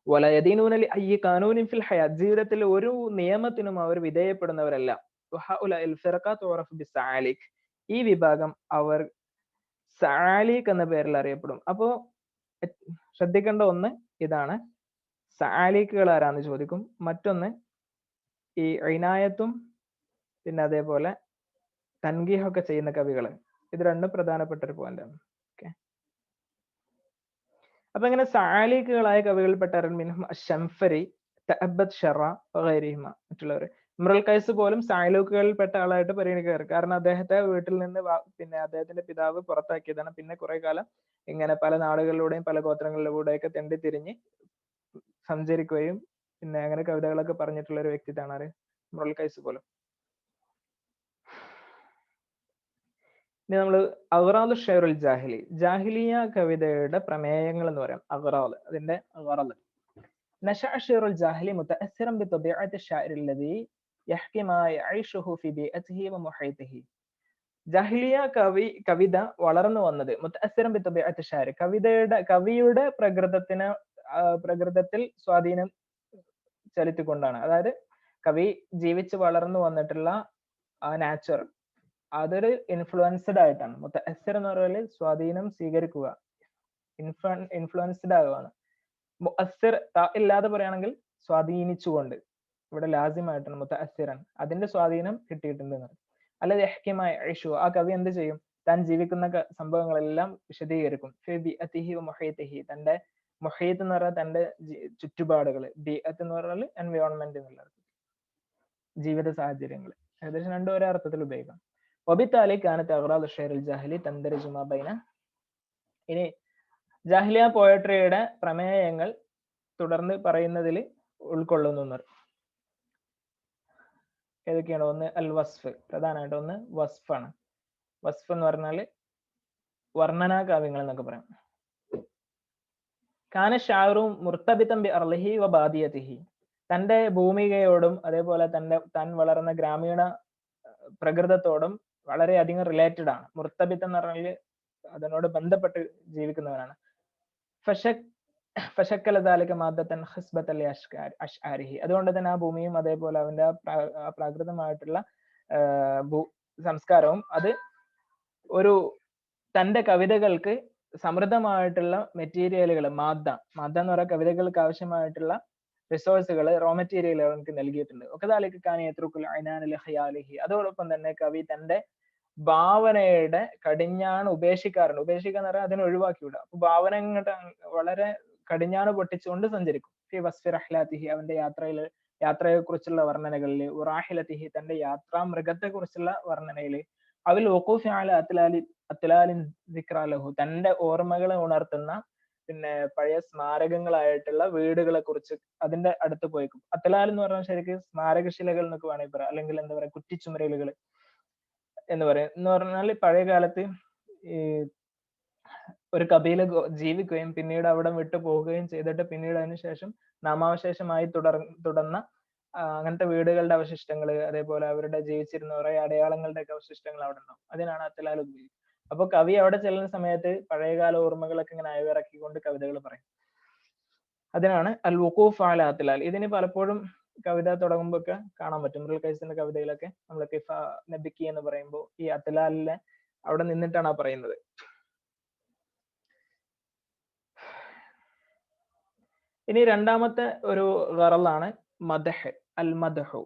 വലയദീനൂന ലിഅയ്യി ഖാനൂനിൻ ഫിൽ ഹയാത്ത്, ജീവിതത്തിൽ ഒരു നിയമത്തിനും അവർ വിധേയപ്പെടുന്നവരല്ല. ഈ വിഭാഗം അവർ സആലിഖ് എന്ന പേരിൽ അറിയപ്പെടും. അപ്പോ ശ്രദ്ധിക്കേണ്ട ഒന്ന് ഇതാണ്, സആലിഖുകൾ ആരാന്ന് ചോദിക്കും. മറ്റൊന്ന് ഈ ഇനായത്തും പിന്നെ അതേപോലെ തൻഗീഹൊക്കെ ചെയ്യുന്ന കവികൾ. ഇത് രണ്ടും പ്രധാനപ്പെട്ട ഒരു പോയിന്റാണ്. ഓക്കെ, അപ്പൊ ഇങ്ങനെ സാലിക്കുകളായ കവികളിൽപ്പെട്ട മിൻഹും അശ്ശംഫരി, തഅബ്ബദ് ഷറ വഗൈരിഹിമ, മറ്റുള്ളവർ. ഇമ്രുൽ ഖൈസ് പോലും സാലൂക്കുകളിൽപ്പെട്ട ആളായിട്ട് പരിഗണിക്കാറ്. കാരണം അദ്ദേഹത്തെ വീട്ടിൽ നിന്ന് പിന്നെ അദ്ദേഹത്തിന്റെ പിതാവ് പുറത്താക്കിയതാണ്. പിന്നെ കുറെ കാലം ഇങ്ങനെ പല നാടുകളിലൂടെയും പല ഗോത്രങ്ങളിലൂടെയൊക്കെ തെണ്ടി തിരിഞ്ഞ് സഞ്ചരിക്കുകയും പിന്നെ അങ്ങനെ കവിതകളൊക്കെ പറഞ്ഞിട്ടുള്ള ഒരു വ്യക്തിത്വമാണ് ആര്, ഇമ്രുൽ ഖൈസ് പോലും. ഇനി നമ്മൾ അഗ്റാദ് ഷെയറുൽ ജാഹിലി, ജാഹിലിയ കവിതയുടെ പ്രമേയങ്ങൾ എന്ന് പറയാം. അഗ്റാദ്, അതിന്റെ ഗറദ്. نشأ الشعر الجاهلي متأثرا بطبيعة الشاعر الذي يحكي ما يعيشه في بيئته ومحيطه. ജാഹിലിയ കവിത വളർന്നു വന്നത് മുതഅസ്സിറൻ ബിതബീഅത്തി ഷാരി, കവിയുടെ പ്രകൃതത്തിൽ സ്വാധീനം ചെലുത്തിക്കൊണ്ടാണ്. അതായത് കവി ജീവിച്ച് വളർന്നു വന്നിട്ടുള്ള ആ നാച്ചർ, അതൊരു ഇൻഫ്ലുവൻസ്ഡ് ആയിട്ടാണ്. മുതഅസ്സിർ എന്ന് പറഞ്ഞാൽ സ്വാധീനം സ്വീകരിക്കുക, ഇൻഫ്ലുവൻസ്ഡ് ആകുകയാണ്. മുഅസ്സിർ ഇല്ലാതെ പറയുകയാണെങ്കിൽ സ്വാധീനിച്ചുകൊണ്ട്, ഇവിടെ ലാസിമായിട്ടാണ് മുതഅസ്സിറൻ, അതിന്റെ സ്വാധീനം കിട്ടിയിട്ടുണ്ട്. അല്ലാതെ യഹ്കിമായ ഐഷു, ആ കവി എന്ത് ചെയ്യും, താൻ ജീവിക്കുന്ന സംഭവങ്ങളെല്ലാം വിശദീകരിക്കും. ഫി ബിഅതിഹി വ മുഹീതിഹി, തന്റെ മുഹീത്ത് എന്ന് പറഞ്ഞാൽ തന്റെ ചുറ്റുപാടുകൾ, ബിഅത്ത് എന്ന് പറഞ്ഞാൽ എൻവയോൺമെന്റ് എന്നുള്ളത്, ജീവിത സാഹചര്യങ്ങൾ. ഏകദേശം രണ്ടും ഒരേ അർത്ഥത്തിൽ ഉപയോഗിക്കാം. വബിത്താലി കാനത്ത് അഗ്റാദ് ഷെയറുൽ ജാഹിലി തൻദരിജു മാ ബൈന. ഇനി ജാഹിലിയ പോയട്രിയുടെ പ്രമേയങ്ങൾ തുടർന്ന് പറയുന്നതിൽ ഉൾക്കൊള്ളുന്നു. ഏതൊക്കെയാണ്? ഒന്ന് അൽ വസ്ഫ്, പ്രധാനമായിട്ട് ഒന്ന് വസ്ഫാണ്. വസ്ഫ് എന്ന് പറഞ്ഞാൽ വർണ്ണനാ കാവ്യങ്ങൾ എന്നൊക്കെ പറയാം. കാന ഷാറു മുർത്തബിതം ബി അർളിഹി വ ബാദിയതിഹി, തന്റെ ഭൂമികയോടും അതേപോലെ താൻ വളർന്ന ഗ്രാമീണ പ്രകൃതത്തോടും വളരെയധികം റിലേറ്റഡ് ആണ്. മുർത്തബിത്ത് എന്ന് പറഞ്ഞാൽ അതിനോട് ബന്ധപ്പെട്ട് ജീവിക്കുന്നവനാണ്. ഫശക്കല ദാലിക മാദത്തൻ ഖിസ്ബത്തൻ ലി അശ്ആരിഹി, അതുകൊണ്ട് തന്നെ ആ ഭൂമിയും അതേപോലെ അവന്റെ പ്രാകൃതമായിട്ടുള്ള സംസ്കാരവും അത് ഒരു തന്റെ കവിതകൾക്ക് സമൃദ്ധമായിട്ടുള്ള മെറ്റീരിയലുകൾ, മാദ്ദ എന്ന് പറയുന്ന കവിതകൾക്ക് ആവശ്യമായിട്ടുള്ള റിസോഴ്സുകൾ, റോ മെറ്റീരിയലുകൾ നമുക്ക് നൽകിയിട്ടുണ്ട്. ഒക്കദാലിക കാന യത്രുകുൽ ഐനാന ലിഖയാലിഹി, അതോടൊപ്പം തന്നെ കവി തന്റെ ഭാവനയുടെ കടിഞ്ഞാണ് ഉപേക്ഷിക്കാറുണ്ട്. ഉപേക്ഷിക്കുക എന്ന് പറഞ്ഞാൽ അതിനെ ഒഴിവാക്കിവിടുക. അപ്പൊ ഭാവന ഇങ്ങോട്ട് വളരെ കടിഞ്ഞാണ് പൊട്ടിച്ചുകൊണ്ട് സഞ്ചരിക്കും. ഫി വസ്ഫി റഹ്ലാത്തിഹി, അവന്റെ യാത്രയെ കുറിച്ചുള്ള വർണ്ണനകളിൽ, ഉറാഹിലത്തിഹി, തന്റെ യാത്രാ മൃഗത്തെ കുറിച്ചുള്ള വർണ്ണനയില്, അവൽ വഖൂഫി അല അത്ലാലിൻ ദിക്റാലഹു, തന്റെ ഓർമ്മകളെ ഉണർത്തുന്ന പിന്നെ പഴയ സ്മാരകങ്ങളായിട്ടുള്ള വീടുകളെ കുറിച്ച് അതിന്റെ അടുത്ത് പോയിക്കും. അത്ലാൽ എന്ന് പറഞ്ഞാൽ ശരിക്കും സ്മാരകശിലകൾ എന്നൊക്കെ വേണമെങ്കിൽ പറയാം, അല്ലെങ്കിൽ എന്താ പറയാ കുറ്റിച്ചുമരലുകൾ എന്ന് പറയും. എന്ന് പറഞ്ഞാൽ പഴയ കാലത്ത് ഈ ഒരു കബീല ജീവിക്കുകയും പിന്നീട് അവിടെ വിട്ടു പോവുകയും ചെയ്തിട്ട് പിന്നീട് അതിനുശേഷം നാമാവശേഷമായി തുടർന്ന അങ്ങനത്തെ വീടുകളുടെ അവശിഷ്ടങ്ങൾ, അതേപോലെ അവരുടെ ജീവിച്ചിരുന്ന കുറെ അടയാളങ്ങളുടെ ഒക്കെ അവശിഷ്ടങ്ങൾ അവിടെ ഉണ്ടാവും. അതിനാണ് അത്ലാൽ ഉപയോഗിക്കുന്നത്. അപ്പൊ കവി അവിടെ ചെല്ലുന്ന സമയത്ത് പഴയകാല ഓർമ്മകളൊക്കെ ഇങ്ങനെ അയവിറക്കിക്കൊണ്ട് കവിതകൾ പറയും. അതിനാണ് അൽ വുഖൂഫ് അല അത്ലാൽ. ഇതിന് പലപ്പോഴും കവിത തുടങ്ങുമ്പോൾ ഒക്കെ കാണാൻ പറ്റും. ഇമ്രുൽ ഖൈസിന്റെ കവിതയിലൊക്കെ നമ്മൾ കിഫ നബിക്കി എന്ന് പറയുമ്പോൾ ഈ അത്ലാലിനെ അവിടെ നിന്നിട്ടാണ് ആ പറയുന്നത്. ഇനി രണ്ടാമത്തെ ഒരു ഗറളാണ് മദ്ഹ്, അൽ മദ്ഹു.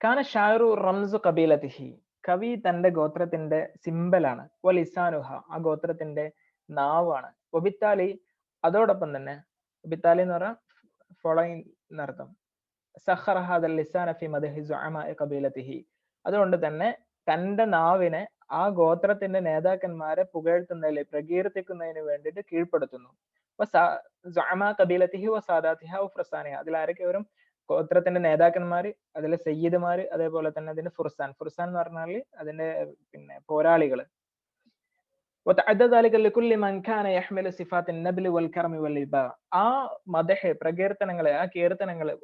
കാന ഷാഇറു റംസു ഖബീലതിഹി, കവി തന്റെ ഗോത്രത്തിന്റെ സിംബലാണ്. വലിസാനുഹ, ആ ഗോത്രത്തിന്റെ നാവാണ്. വബിത്താലി, അതോടൊപ്പം തന്നെ വബിത്താലി എന്ന് പറഞ്ഞാൽ ഫോളോയിങ് എന്നർത്ഥം. സഖറ ഹാദൽ ലിസാന ഫി മദ്ഹി സുഅമാഇ ഖബീലതിഹി, അതുകൊണ്ട് തന്നെ തന്റെ നാവിനെ ആ ഗോത്രത്തിന്റെ നേതാക്കന്മാരെ പുകഴ്ത്തുന്നതിൽ, പ്രകീർത്തിക്കുന്നതിന് വേണ്ടിയിട്ട് കീഴ്പ്പെടുത്തുന്നു. അതിലാരൊക്കെ വരും? ഗോത്രത്തിന്റെ നേതാക്കന്മാര്, അതിലെ സയ്യിദ്മാര്, അതേപോലെ തന്നെ അതിന്റെ ഫുർസാൻ എന്ന് പറഞ്ഞാൽ അതിന്റെ പിന്നെ പോരാളികള്. ആ മദ്ഹ്, പ്രകീർത്തനങ്ങള്, ആ കീർത്തനങ്ങള്,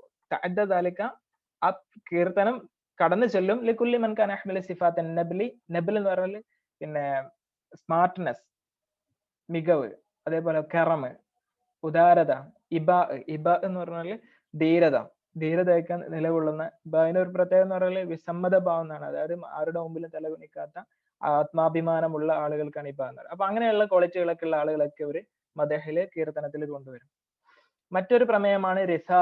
ആ കീർത്തനം കടന്നു ചെല്ലും ലികുല്ലി മൻ കാന യഹ്മിലു സിഫാത്ത നബ്ലി, നബ്ൽ എന്ന് പറഞ്ഞാൽ പിന്നെ സ്മാർട്ട്നെസ്, മികവ്, അതേപോലെ കറമ്, ഉദാരത, ഇബ എന്ന് പറഞ്ഞാൽ ധീരതയൊക്കെ നിലകൊള്ളുന്ന. ഇബാന്റെ ഒരു പ്രത്യേകത എന്ന് പറഞ്ഞാൽ വിസമ്മത ഭാവം എന്നാണ്. അതായത് ആരുടെ മുമ്പിലും തലകുനിക്കാത്ത ആത്മാഭിമാനമുള്ള ആളുകൾക്കാണ് ഇബ എന്ന് പറയുന്നത്. അപ്പൊ അങ്ങനെയുള്ള ക്വാളിറ്റികളൊക്കെ ഉള്ള ആളുകളൊക്കെ ഒരു മദ്ഹില്, കീർത്തനത്തിൽ കൊണ്ടുവരും. മറ്റൊരു പ്രമേയമാണ് റിസാ.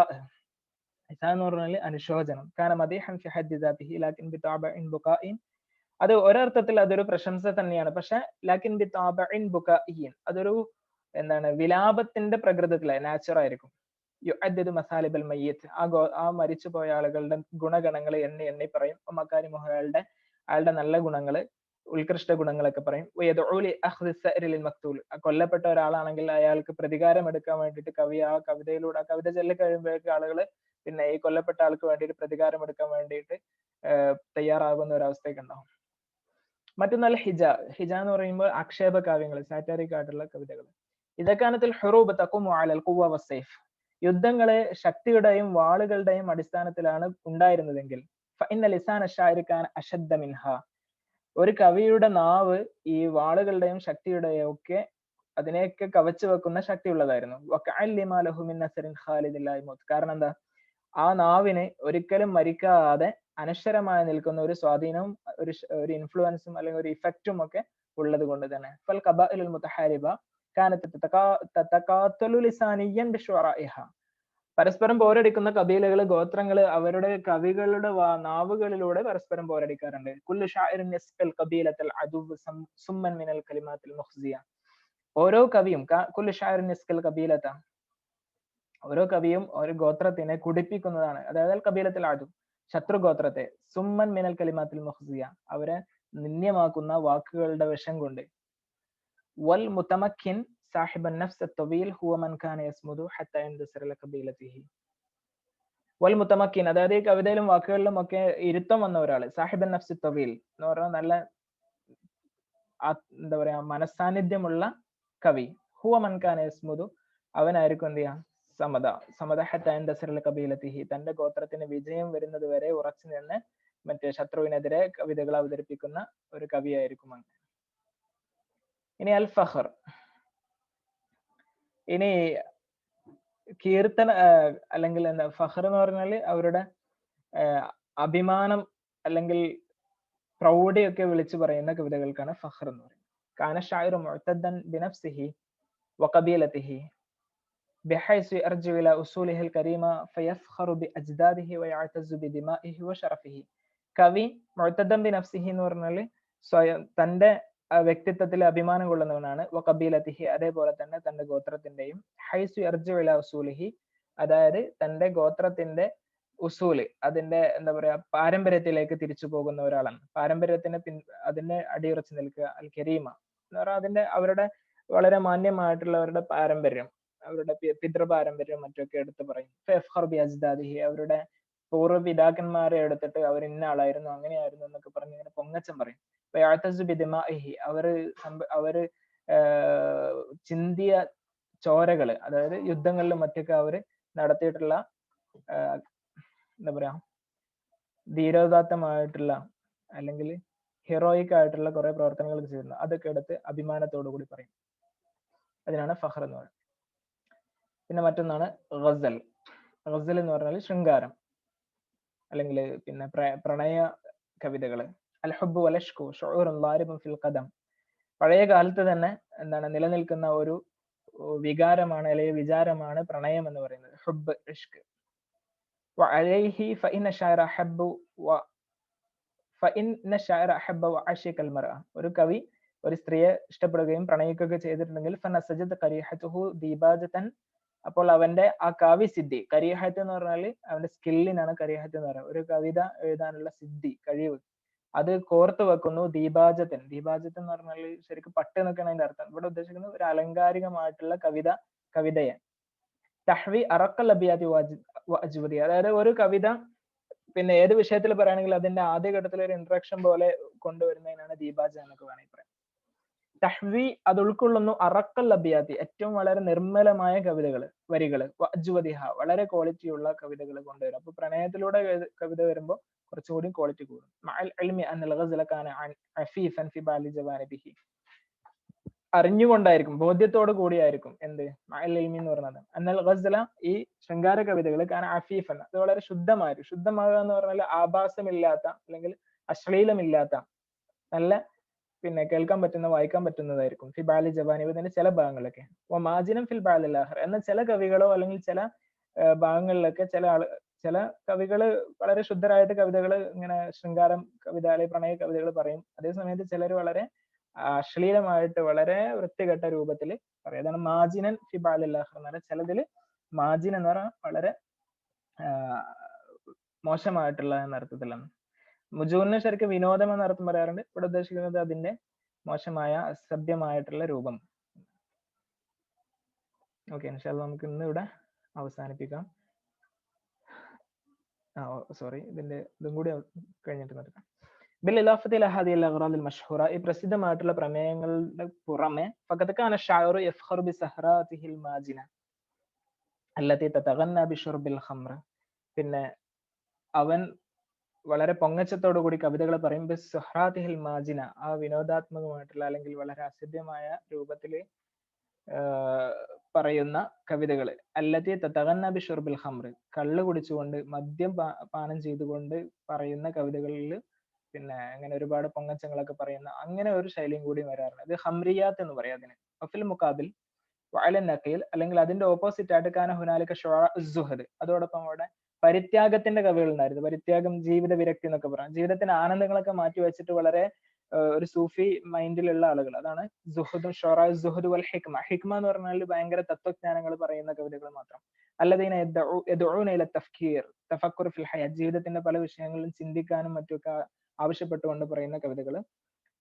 ഇസാ എന്ന് പറഞ്ഞാൽ അനുശോചനം. കാന മദീഹൻ ഫി ഹദ്ദി ദാതിഹി ലാകിൻ ബിതാബഇൻ ബുകാഇൻ, അത് ഒരർത്ഥത്തിൽ അതൊരു പ്രശംസ തന്നെയാണ്. പക്ഷെ ലാകിൻ ബിതാബഇൻ ബുകാഇൻ, അതൊരു എന്താണ് വിലാപത്തിന്റെ പ്രകൃതത്തിലെ നാച്ചുറൽ ആയിരിക്കും. യുഅദ്ദിദു മസാലിബൽ മയ്യിത്ത്, ആ മരിച്ചു പോയ ആളുകളുടെ ഗുണഗണങ്ങൾ എണ്ണി എണ്ണി പറയും. മക്കാരിമുഹ, അയാളുടെ നല്ല ഗുണങ്ങള്, ഉത്കൃഷ്ട ഗുണങ്ങളൊക്കെ പറയും. വയദ്ഉ ലി അഖ്ദി സഅരി ലിൽ മഖ്തൂൽ, കൊല്ലപ്പെട്ട ഒരാളാണെങ്കിൽ അയാൾക്ക് പ്രതികാരം എടുക്കാൻ വേണ്ടിയിട്ട് കവി ആ കവിതയിലൂടെ, ആ കവിത ചൊല്ലി കഴിയുമ്പോഴേക്ക് ആളുകള് പിന്നെ ഈ കൊല്ലപ്പെട്ട ആൾക്ക് വേണ്ടിയിട്ട് പ്രതികാരം എടുക്കാൻ വേണ്ടിയിട്ട് തയ്യാറാകുന്ന ഒരു അവസ്ഥയൊക്കെ ഉണ്ടാവും. മറ്റൊന്നല്ല ഹിജ. ഹിജ എന്ന് പറയുമ്പോൾ ആക്ഷേപ കാവ്യങ്ങൾ, സാറ്ററിക് ആയിട്ടുള്ള കവിതകൾ. ഇതക്കാനത്തിൽ ഹുറൂബ് തഖുമു അലൽ ഖുവ വസ്സൈഫ്, യുദ്ധങ്ങളെ ശക്തിയുടെയും വാളുകളുടെയും അടിസ്ഥാനത്തിലാണ് ഉണ്ടായിരുന്നതെങ്കിൽ ഫഇന്ന ലിസാന ശാഇരി കാന അശദ്ദ മിൻഹ, ഒരു കവിയുടെ നാവ് ഈ വാളുകളുടെയും ശക്തിയുടെയും ഒക്കെ അതിനെയൊക്കെ കവച്ചു വെക്കുന്ന ശക്തിയുള്ളതായിരുന്നു. വകഅല്ലിമാ ലഹു മിൻ നസറിൻ ഖാലിദിൻ ലാ യമൂത്ത്, കാരണം എന്താ, ആ നാവിന് ഒരിക്കലും മരിക്കാതെ അനശ്വരമായി നിൽക്കുന്ന ഒരു സ്വാധീനവും ഒരു ഇൻഫ്ലുവൻസും അല്ലെങ്കിൽ ഒരു ഇഫക്റ്റും ഒക്കെ ഉള്ളത് കൊണ്ട് തന്നെ. ഫൽ ഖബാഇലുൽ മുതഹാരിബ കാനത്ത് തതഖാതലു ലിസാനിയൻ ബിശുറാഇഹ, പരസ്പരം പോരടിക്കുന്ന കബീലകൾ, ഗോത്രങ്ങൾ അവരുടെ കവികളുടെ നാവുകളിലൂടെ പരസ്പരം പോരടിക്കാറുണ്ട്. കുല്ലു ഷാഇറിൻ യസ്ഖൽ ഖബീലത്തൽ അദുവ് സുമ്മൻ മിനൽ കലിമാത്തിൽ മുഖ്സിയ, ഓരോ കവിയും കുല്ലു ഷാഇറിൻ യസ്ഖൽ ഖബീലത, ഓരോ കവിയും ഒരു ഗോത്രത്തിനെ കുടിപ്പിക്കുന്നതാണ്. അതായത് കബീലത്തിൽ അദു, ശത്രുഗോത്രത്തെ, സുമ്മൻ മിനൽ കലിമാത്തിൽ മുഖ്സിയ, അവരെ നിന്ദ്യമാക്കുന്ന വാക്കുകളുടെ വിഷം കൊണ്ട്. വൽ മുതമക്കിൻ സാഹിബൻ നഫ്സ് അത്തവീൽ ഹുവ മൻ കാന യസ്മുദു ഹത്ത യൻതസിറ ലഖബീലതിഹി. വൽ മുതമക്കിൻ, അതായത് ഈ കവിതയിലും വാക്കുകളിലും ഒക്കെ ഇരുത്തം വന്ന ഒരാള്, സാഹിബൻ നഫ്സ് തവീൽ എന്ന് പറഞ്ഞാൽ നല്ല എന്താ പറയാ മനസാന്നിധ്യമുള്ള കവി. ഹുവ മൻ കാന യസ്മുദു, അവനായിരിക്കും എന്ത് ചെയ്യാ സമത ഹത്ത യൻതസിറ ലഖബീലതിഹി, തന്റെ ഗോത്രത്തിന് വിജയം വരുന്നത് വരെ ഉറച്ചു നിന്ന് മറ്റേ ശത്രുവിനെതിരെ കവിതകൾ അവതരിപ്പിക്കുന്ന ഒരു കവിയായിരിക്കും അങ്ങനെ. ഇനി അൽ ഫഖർ. ഇനി കീർത്തന അല്ലെങ്കിൽ എന്താ ഫഖർ എന്ന് പറഞ്ഞാല് അവരുടെ അഭിമാനം അല്ലെങ്കിൽ പ്രൗഢിയൊക്കെ വിളിച്ചു പറയുന്ന കവിതകൾക്കാണ് ഫഖർ എന്ന് പറയുന്നത്. കാന ഷാഇറു മുഅ്തദ്ദൻ ബിനഫ്സിഹി വഖബീലതിഹി ബിഹൈസു യർജു ഇലാ ഉസൂലിഹിൽ കരീമ ഫയഫ്ഖറു ബിഅജ്ദാദിഹി വയഅതസു ബിദിമാഇഹി വശറഫിഹി. കവി മുഅ്തദ്ദൻ ബിനഫ്സിഹി എന്ന് പറഞ്ഞാൽ സ്വയം തന്റെ വ്യക്തിത്വത്തിൽ അഭിമാനം കൊള്ളുന്നവനാണ്. വഖബീലതിഹി, അതേപോലെ തന്നെ തന്റെ ഗോത്രത്തിന്റെയും. ഹൈസു യർജു ഇലാ ഉസൂലിഹി, അതായത് തന്റെ ഗോത്രത്തിന്റെ ഉസൂല്, അതിന്റെ എന്താ പറയാ പാരമ്പര്യത്തിലേക്ക് തിരിച്ചു പോകുന്ന ഒരാളാണ്. പാരമ്പര്യത്തിന് അതിനെ അടിയുറച്ചു നിൽക്കുക. അൽ കരീമ എന്ന് പറഞ്ഞാൽ അതിന്റെ അവരുടെ വളരെ മാന്യമായിട്ടുള്ളവരുടെ പാരമ്പര്യം, അവരുടെ പിതൃ പാരമ്പര്യം മറ്റൊക്കെ എടുത്ത് പറയും. ഫയഫ്ഖറു ബിഅജ്ദാദിഹി, അവരുടെ പൂർവ്വപിതാക്കന്മാരെ എടുത്തിട്ട് അവർ ഇന്ന ആളായിരുന്നു അങ്ങനെയായിരുന്നു എന്നൊക്കെ പറഞ്ഞ് ഇങ്ങനെ പൊങ്ങച്ചം പറയും. വയഅതസു ബിദിമാഇഹി, അവര് ചിന്തിയ ചോരകള്, അതായത് യുദ്ധങ്ങളിലും മറ്റൊക്കെ അവര് നടത്തിയിട്ടുള്ള എന്താ പറയാ ധീരോദാത്തമായിട്ടുള്ള അല്ലെങ്കിൽ ഹീറോയിക് ആയിട്ടുള്ള കുറെ പ്രവർത്തനങ്ങൾ ചെയ്യുന്നു, അതൊക്കെ എടുത്ത് അഭിമാനത്തോടു കൂടി പറയും. അതിനാണ് ഫഖർ എന്ന് പറയുന്നത്. പിന്നെ മറ്റൊന്നാണ് ഗസൽ. ഗസൽ എന്ന് പറഞ്ഞാൽ ശൃംഗാരം അല്ലെങ്കിൽ പിന്നെ പ്രണയ കവിതകള്. അൽ ഹുബ്ബു വലഷ്കു ശുഊറുൻ ളാരിബുൻ ഫിൽ ഖദം, പഴയ കാലത്ത് തന്നെ എന്താണ് നിലനിൽക്കുന്ന ഒരു വികാരമാണ് അല്ലെങ്കിൽ വിചാരമാണ് പ്രണയം എന്ന് പറയുന്നത്. ഹുബ്ബ്, ഇഷ്ക്. വഅലൈഹി ഫഇന്ന ശാഇറ ഹബ്ബു വഅശിക അൽ മർഅ, ഒരു കവി ഒരു സ്ത്രീയെ ഇഷ്ടപ്പെടുകയും പ്രണയിക്കുകയും ചെയ്തിട്ടുണ്ടെങ്കിൽ ഫനസജദ ഖരീഹതുഹു ദീബാജതൻ, അപ്പോൾ അവന്റെ ആ കാവ്യസിദ്ധി, കരീഹത്ത് എന്ന് പറഞ്ഞാൽ അവന്റെ സ്കില്ലിനാണ് കരീഹത്ത് എന്ന് പറയുന്നത്. ഒരു കവിത എഴുതാനുള്ള സിദ്ധി, കഴിവ്, അത് കോർത്തു വെക്കുന്നു. ദീപാജത്തൻ, ദീപാജത്തൻ എന്ന് പറഞ്ഞാൽ ശരിക്കും പട്ട് എന്നൊക്കെയാണ് അതിന്റെ അർത്ഥം. ഇവിടെ ഉദ്ദേശിക്കുന്നത് ഒരു അലങ്കാരികമായിട്ടുള്ള കവിതയെ. തഹ്വി അറക്കൽ അബിയാതി വഅജ്വദി, അതായത് ഒരു കവിത പിന്നെ ഏത് വിഷയത്തിൽ പറയുകയാണെങ്കിൽ അതിന്റെ ആദ്യഘട്ടത്തിൽ ഒരു ഇൻട്രഡക്ഷൻ പോലെ കൊണ്ടുവരുന്നതിനാണ് ദീപാജ എന്നൊക്കെ വേണമെങ്കിൽ പറയാം. തഹ്വി, അത് ഉൾക്കൊള്ളുന്നു അറക്കൽ അബിയാത്തി, ഏറ്റവും വളരെ നിർമ്മലമായ വരികള്. വഅജ്വദിഹ, വളരെ ക്വാളിറ്റിയുള്ള കവിതകൾ കൊണ്ടുവരും. അപ്പൊ പ്രണയത്തിലൂടെ കവിത വരുമ്പോൾ കുറച്ചുകൂടി ക്വാളിറ്റി കൂടും. മഅൽ ഇൽമി അന്നൽ ഗസല കാന അഫീഫൻ ഫി ബാലി ജവാനിബിഹി, അറിഞ്ഞുകൊണ്ടായിരിക്കും, ബോധ്യത്തോട് കൂടിയായിരിക്കും എന്ത് മഅൽ ഇൽമി എന്ന് പറയുന്നത്. അന്നൽ ഗസല, ഈ ശൃംഗാര കവിതകൾ കാന അഫീഫൻ, അത് വളരെ ശുദ്ധമാകുക എന്ന് പറഞ്ഞാൽ ആഭാസമില്ലാത്ത അല്ലെങ്കിൽ അശ്ലീലമില്ലാത്ത നല്ല പിന്നെ കേൾക്കാൻ പറ്റുന്ന വായിക്കാൻ പറ്റുന്നതായിരിക്കും. ഫി ബാലി ജവാനിബ്, ഇതിന്റെ ചില ഭാഗങ്ങളൊക്കെ. മാജിനം ഫിൽ ബാലിൽ ആഖർ, എന്നാൽ ചില കവികളോ അല്ലെങ്കിൽ ചില ഭാഗങ്ങളിലൊക്കെ ചില കവികള് വളരെ ശുദ്ധരായിട്ട് കവിതകൾ ഇങ്ങനെ ശൃംഗാരം കവിത അല്ലെങ്കിൽ പ്രണയ കവിതകൾ പറയും. അതേ സമയത്ത് ചിലർ വളരെ അശ്ലീലമായിട്ട് വളരെ വൃത്തികെട്ട രൂപത്തിൽ പറയും. അതാണ് മാജിനൻ ഫി ബാലിൽ ആഖർ എന്ന് പറഞ്ഞാൽ ചിലതിൽ മാജിൻ എന്ന് പറഞ്ഞാൽ വളരെ മോശമായിട്ടുള്ള എന്ന അർത്ഥത്തിലാണ്. മുജൂറിന് ശരിക്കും വിനോദം എന്ന അർത്ഥം പറയാറുണ്ട്. ഇവിടെ ഉദ്ദേശിക്കുന്നത് അതിന്റെ മോശമായ അസഭ്യമായിട്ടുള്ള രൂപം. ഓക്കെ, ഇൻഷാല്ലാ നമുക്ക് ഇന്ന് ഇവിടെ അവസാനിപ്പിക്കാം. സോറി, ഇതിന്റെ ഇതും കൂടി കഴിഞ്ഞിട്ട് നിർത്താം. ബിൽഇലാഫത്തി ഇലാ ഹാദിഹിൽ അഗ്റാദിൽ മഷ്ഹൂറ, ഈ പ്രസിദ്ധമായിട്ടുള്ള പ്രമേയങ്ങളുടെ പുറമെ ഫഖദ് കാന അശ്ശാഇറു യഫ്ഖറു ബിസഹറാതിഹിൽ മാജിന അല്ലതി തതഗന്ന ബിശുർബിൽ ഖംർ, പിന്നെ അവൻ വളരെ പൊങ്ങച്ചത്തോടു കൂടി കവിതകൾ പറയും ബിസ്സുഹ്റാതിഹിൽ മാജിന, ആ വിനോദാത്മകമായിട്ടുള്ള അല്ലെങ്കിൽ വളരെ അസഭ്യമായ രൂപത്തിൽ പറയുന്ന കവിതകൾ. അല്ലതി തതഗന്ന ബിശുർബിൽ ഖംർ, കള്ള് കുടിച്ചുകൊണ്ട് മദ്യം പാനം ചെയ്തുകൊണ്ട് പറയുന്ന കവിതകളിൽ പിന്നെ അങ്ങനെ ഒരുപാട് പൊങ്ങച്ചങ്ങളൊക്കെ പറയുന്ന അങ്ങനെ ഒരു ശൈലിയും കൂടി വരാറുണ്ട്. അത് ഹംറിയാത്ത് എന്ന് പറയും അതിന്. വഫിൽ മുഖാബിൽ വഅലൻ നഖീൽ, അല്ലെങ്കിൽ അതിന്റെ ഓപ്പോസിറ്റ് ആയിട്ട് കാന ഹുനാലിക ശുഅറാ സുഹദ്, അതോടൊപ്പം അവിടെ പരിത്യാഗത്തിന്റെ കവികൾ ഉണ്ടായിരുന്നു. പരിത്യാഗം, ജീവിത വിരക്തി എന്നൊക്കെ പറയാം. ജീവിതത്തിന്റെ ആനന്ദങ്ങളൊക്കെ മാറ്റി വെച്ചിട്ട് വളരെ ഒരു സൂഫി മൈൻഡിലുള്ള ആളുകൾ, അതാണ് സുഹദും ഷുഅറാ സുഹദ് വൽ ഹിക്മ. ഹിക്മ എന്ന് പറഞ്ഞാൽ ഭയങ്കര തത്വജ്ഞാനങ്ങൾ പറയുന്ന കവിതകൾ മാത്രം. അല്ലദീന യദ്ഉന ഇല തഫ്കീർ തഫക്കുർ ഫിൽ ഹയാത്ത്, ജീവിതത്തിന്റെ പല വിഷയങ്ങളിലും ചിന്തിക്കാനും മറ്റൊക്കെ ആവശ്യപ്പെട്ടുകൊണ്ട് പറയുന്ന കവിതകൾ.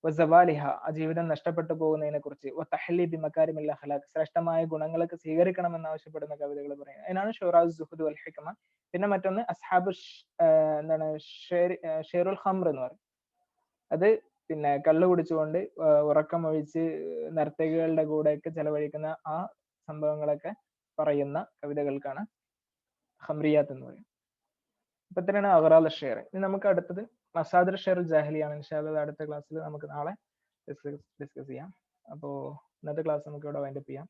വസവാലിഹ, ആ ജീവിതം നഷ്ടപ്പെട്ടു പോകുന്നതിനെ കുറിച്ച്. വതഹല്ലി ബിമകാരിമിൽ അഖ്ലാഖ്, ശ്രേഷ്ഠമായ ഗുണങ്ങളൊക്കെ സ്വീകരിക്കണമെന്ന് ആവശ്യപ്പെടുന്ന കവിതകൾ പറയുന്നത്. അതിനാണ് ഷുറാ സുഹദ് വൽ ഹിക്മ. പിന്നെ മറ്റൊന്ന് അസ്ഹാബു എന്താണ് ഷേറുൽ ഖംർ എന്ന് പറയും. അത് പിന്നെ കള്ളു കുടിച്ചുകൊണ്ട് ഉറക്കമൊഴിച്ച് നർത്തകികളുടെ കൂടെയൊക്കെ ചെലവഴിക്കുന്ന ആ സംഭവങ്ങളൊക്കെ പറയുന്ന കവിതകൾക്കാണ് ഖംറിയാത്ത് എന്ന് പറയും. ഇപ്പൊ തന്നെയാണ് അഗ്റാദ് ഷെയർ. ഇനി നമുക്ക് അടുത്തത് മസാദിർ ഷെയർ ജാഹിലിയാണ്. ഇൻഷാല്ലാ അടുത്ത ക്ലാസ്സിൽ നമുക്ക് നാളെ ഡിസ്കസ് ചെയ്യാം. അപ്പോൾ ഇന്നത്തെ ക്ലാസ് നമുക്ക് ഇവിടെ വൈൻഡപ്പ് ചെയ്യാം.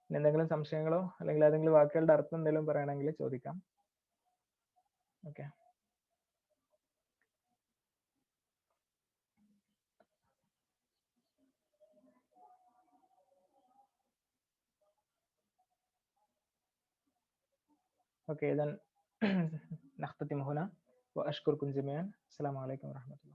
എന്തെങ്കിലും സംശയങ്ങളോ അല്ലെങ്കിൽ ഏതെങ്കിലും വാക്കുകളുടെ അർത്ഥം എന്തെങ്കിലും പറയണമെങ്കിൽ ചോദിക്കാം. ഓക്കെ. اوكي اذا نختتم هنا واشكركم جميعا. السلام عليكم ورحمه الله.